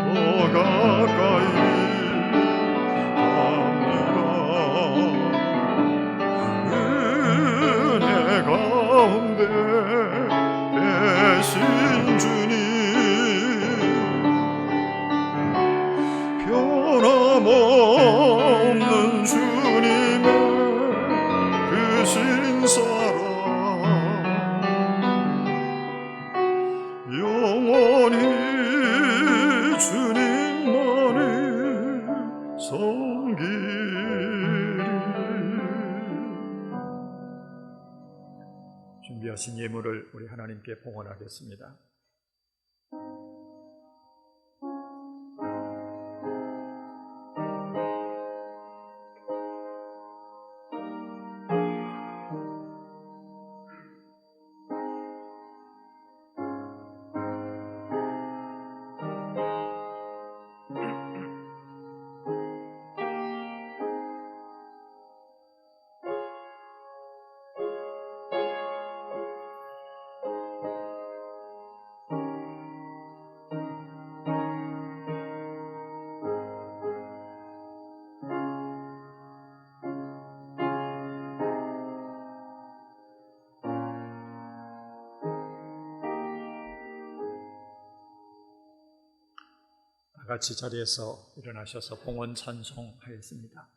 더 가까이 갑니다. 은혜 가운데 계신 주님, 변함없는 주님의 그 신사랑 영원히 주님만을 섬기리. 준비하신 예물을 우리 하나님께 봉헌하겠습니다. 다 같이 자리에서 일어나셔서 봉헌 찬송하겠습니다.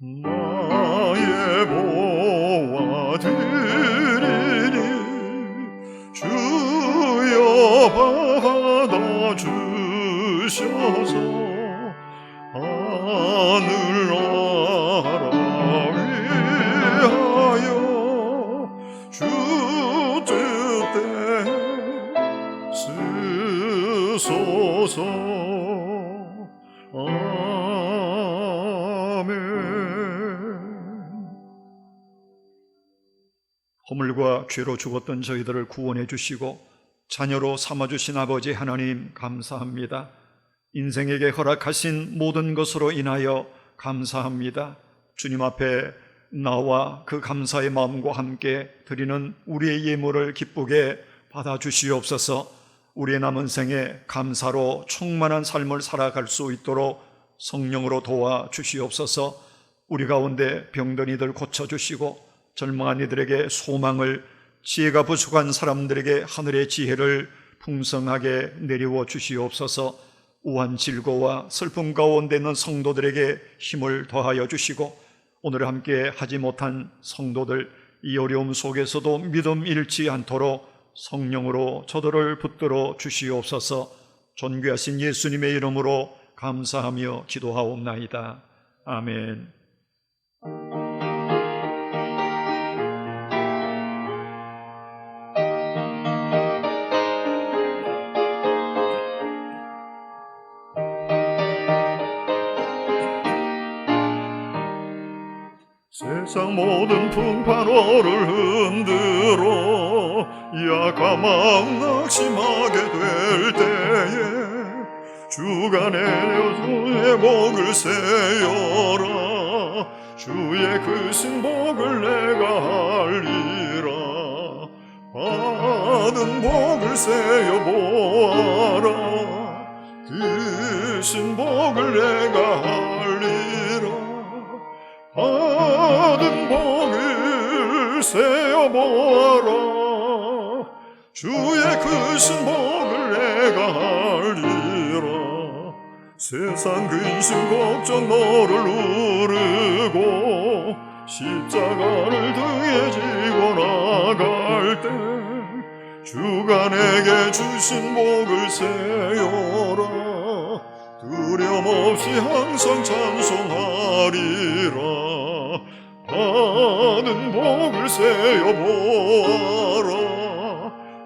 나의 보화 드리니 주여 받아 주셔서 하늘나라 위하여 주 뜻대 쓰소서. 아멘. 허물과 죄로 죽었던 저희들을 구원해 주시고 자녀로 삼아주신 아버지 하나님 감사합니다. 인생에게 허락하신 모든 것으로 인하여 감사합니다. 주님 앞에 나와 그 감사의 마음과 함께 드리는 우리의 예물을 기쁘게 받아주시옵소서. 우리의 남은 생에 감사로 충만한 삶을 살아갈 수 있도록 성령으로 도와주시옵소서. 우리 가운데 병든 이들 고쳐주시고 절망한 이들에게 소망을, 지혜가 부족한 사람들에게 하늘의 지혜를 풍성하게 내리워 주시옵소서. 우한 질고와 슬픔 가운데 있는 성도들에게 힘을 더하여 주시고, 오늘 함께 하지 못한 성도들 이 어려움 속에서도 믿음 잃지 않도록 성령으로 저들을 붙들어 주시옵소서. 존귀하신 예수님의 이름으로 감사하며 기도하옵나이다. 아멘. 세상 모든 풍파로를 흔들어 약한 마음 낙심하게 될 때에 주가 내려 주의 복을 세여라. 주의 크신 복을 내가 알리라. 받은 복을 세여 보아라. 크신 복을 내가 알리라. 받은 복을 세어 보아라. 주의 크신 복을 내가 알리라. 세상 근심 걱정 너를 누르고 십자가를 등에 지고 나갈 때 주가 내게 주신 복을 세어라. 두려움 없이 항상 찬송하리라. 받은 복을 세어 보아라.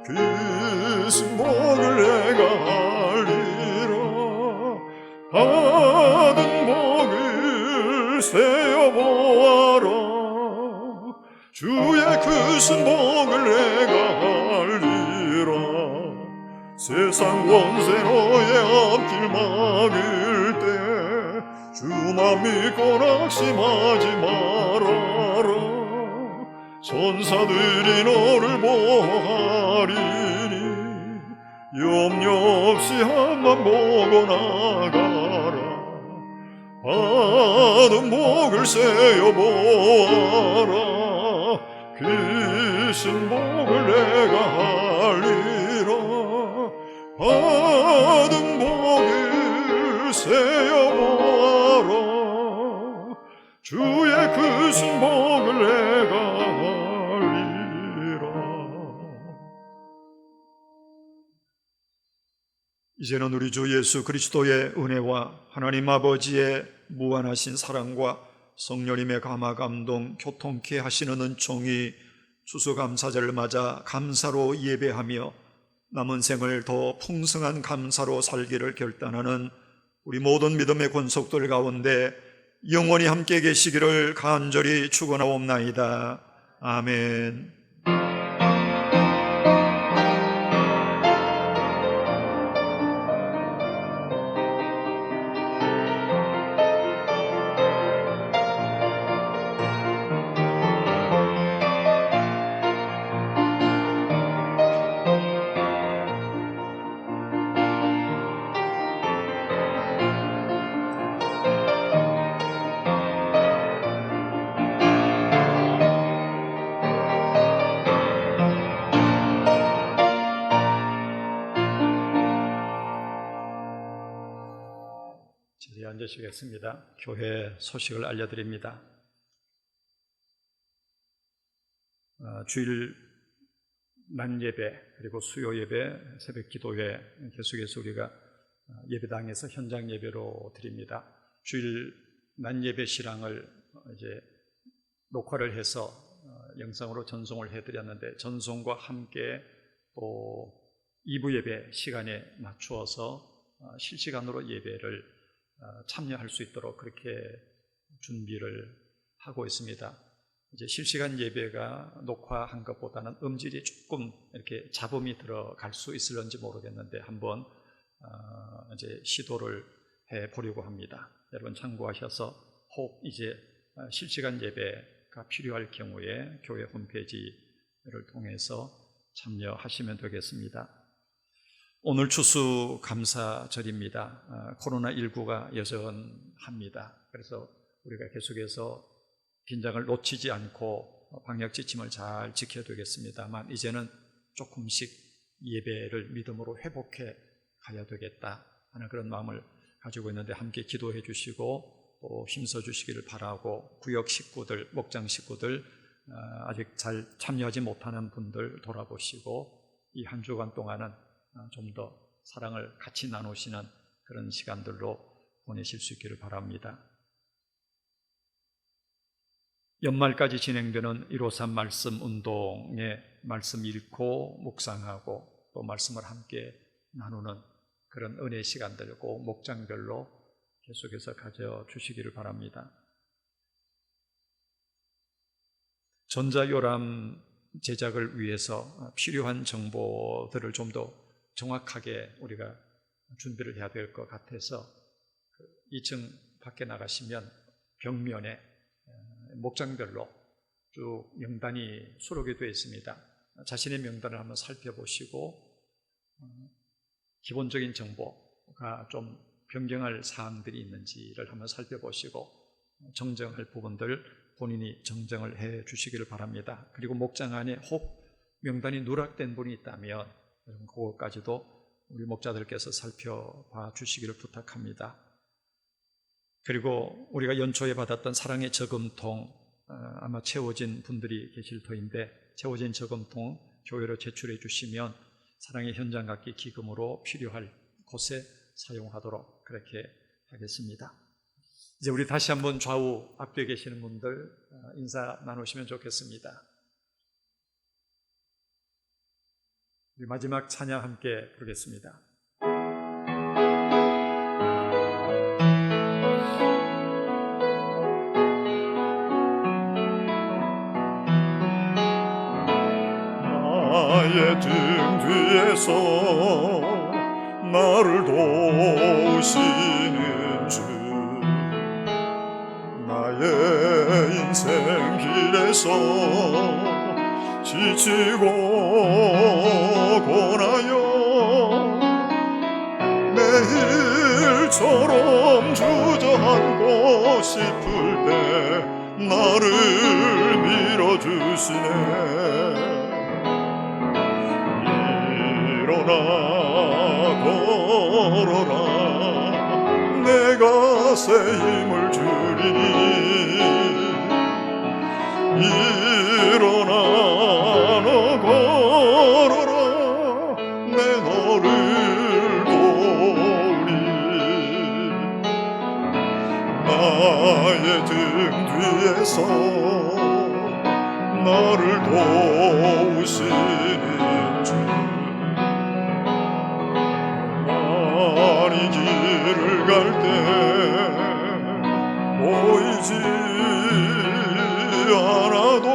크신 복을 내가 알리라. 받은 복을 세어 보아라. 주의 크신 복을 내가 알리라. 세상 권세 너의 앞길 막을 때 주만 믿고 낙심하지 말아라. 천사들이 너를 보호하리니 염려 없이 한번 보고 나가라. 받은 복을 세어 보아라. 크신 복을 내가 알리라. 받은 복을 세어 보아라. 주의 크신 복을 내가 알리라. 이제는 우리 주 예수 그리스도의 은혜와 하나님 아버지의 무한하신 사랑과 성령님의 감화 감동 교통케 하시는 은총이 추수감사절을 맞아 감사로 예배하며 남은 생을 더 풍성한 감사로 살기를 결단하는 우리 모든 믿음의 권속들 가운데 영원히 함께 계시기를 간절히 축원하옵나이다. 아멘. 자리에 앉으시겠습니다. 교회 소식을 알려드립니다. 주일 낮 예배 그리고 수요 예배, 새벽 기도회 계속해서 우리가 예배당에서 현장 예배로 드립니다. 주일 낮 예배 실황을 이제 녹화를 해서 영상으로 전송을 해드렸는데, 전송과 함께 또 2부 예배 시간에 맞추어서 실시간으로 예배를 참여할 수 있도록 그렇게 준비를 하고 있습니다. 이제 실시간 예배가 녹화한 것보다는 음질이 조금 이렇게 잡음이 들어갈 수 있을런지 모르겠는데 한번 이제 시도를 해 보려고 합니다. 여러분 참고하셔서 혹 이제 실시간 예배가 필요할 경우에 교회 홈페이지를 통해서 참여하시면 되겠습니다. 오늘 추수감사절입니다. 코로나19가 여전합니다. 그래서 우리가 계속해서 긴장을 놓치지 않고 방역지침을 잘 지켜야 되겠습니다만, 이제는 조금씩 예배를 믿음으로 회복해 가야 되겠다. 하는 그런 마음을 가지고 있는데 함께 기도해 주시고 또 힘써 주시기를 바라고, 구역 식구들, 목장 식구들, 아직 잘 참여하지 못하는 분들 돌아보시고 이 한 주간 동안은 좀 더 사랑을 같이 나누시는 그런 시간들로 보내실 수 있기를 바랍니다. 연말까지 진행되는 153 말씀 운동에 말씀 읽고 묵상하고 또 말씀을 함께 나누는 그런 은혜 시간들 꼭 목장별로 계속해서 가져주시기를 바랍니다. 전자요람 제작을 위해서 필요한 정보들을 좀 더 정확하게 우리가 준비를 해야 될 것 같아서 2층 밖에 나가시면 벽면에 목장별로 쭉 명단이 수록이 되어 있습니다. 자신의 명단을 한번 살펴보시고 기본적인 정보가 좀 변경할 사항들이 있는지를 한번 살펴보시고 정정할 부분들 본인이 정정을 해 주시기를 바랍니다. 그리고 목장 안에 혹 명단이 누락된 분이 있다면 그것까지도 우리 목자들께서 살펴봐 주시기를 부탁합니다. 그리고 우리가 연초에 받았던 사랑의 저금통, 아마 채워진 분들이 계실 터인데 채워진 저금통 교회로 제출해 주시면 사랑의 현장악기 기금으로 필요할 곳에 사용하도록 그렇게 하겠습니다. 이제 우리 다시 한번 좌우 앞뒤에 계시는 분들 인사 나누시면 좋겠습니다. 우리 마지막 찬양 함께 부르겠습니다. 나의 등 뒤에서 나를 도우시는 주, 나의 인생 길에서 지치고 고나여 매일처럼 주저앉고 싶을 때 나를 밀어주시네. 일어나 걸어라, 내가 새 힘을 주리니. 일어나 너 걸어라, 내 너를 도우리. 나의 등 뒤에서 나를 도우시는 주, 나니 길을 갈 때 보이지 않아도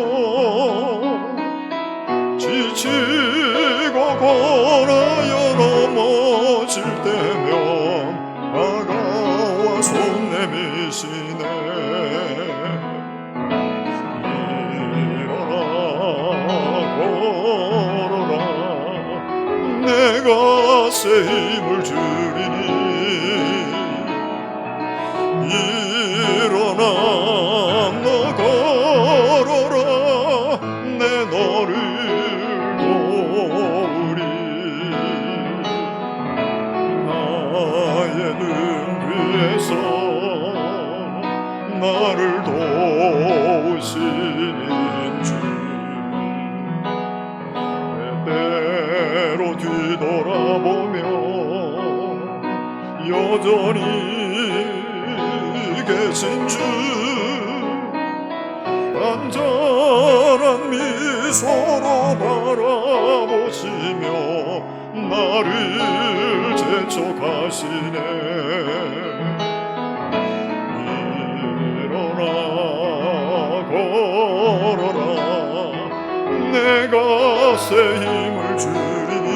지치고 고나여 넘어질 때면 다가와 손 내미시네. 일어나 걸어라, 내가 새 힘을 주리니. 일어나 너 걸어라, 내 너를 도우리. 나의 등 뒤에서 나를 도우시는 주, 때때로 뒤돌아보며 여전히 계신 주, 안전한 미소로 바라보시며 나를 재촉하시네. 일어나 걸어라, 내가 새 힘을 주리니.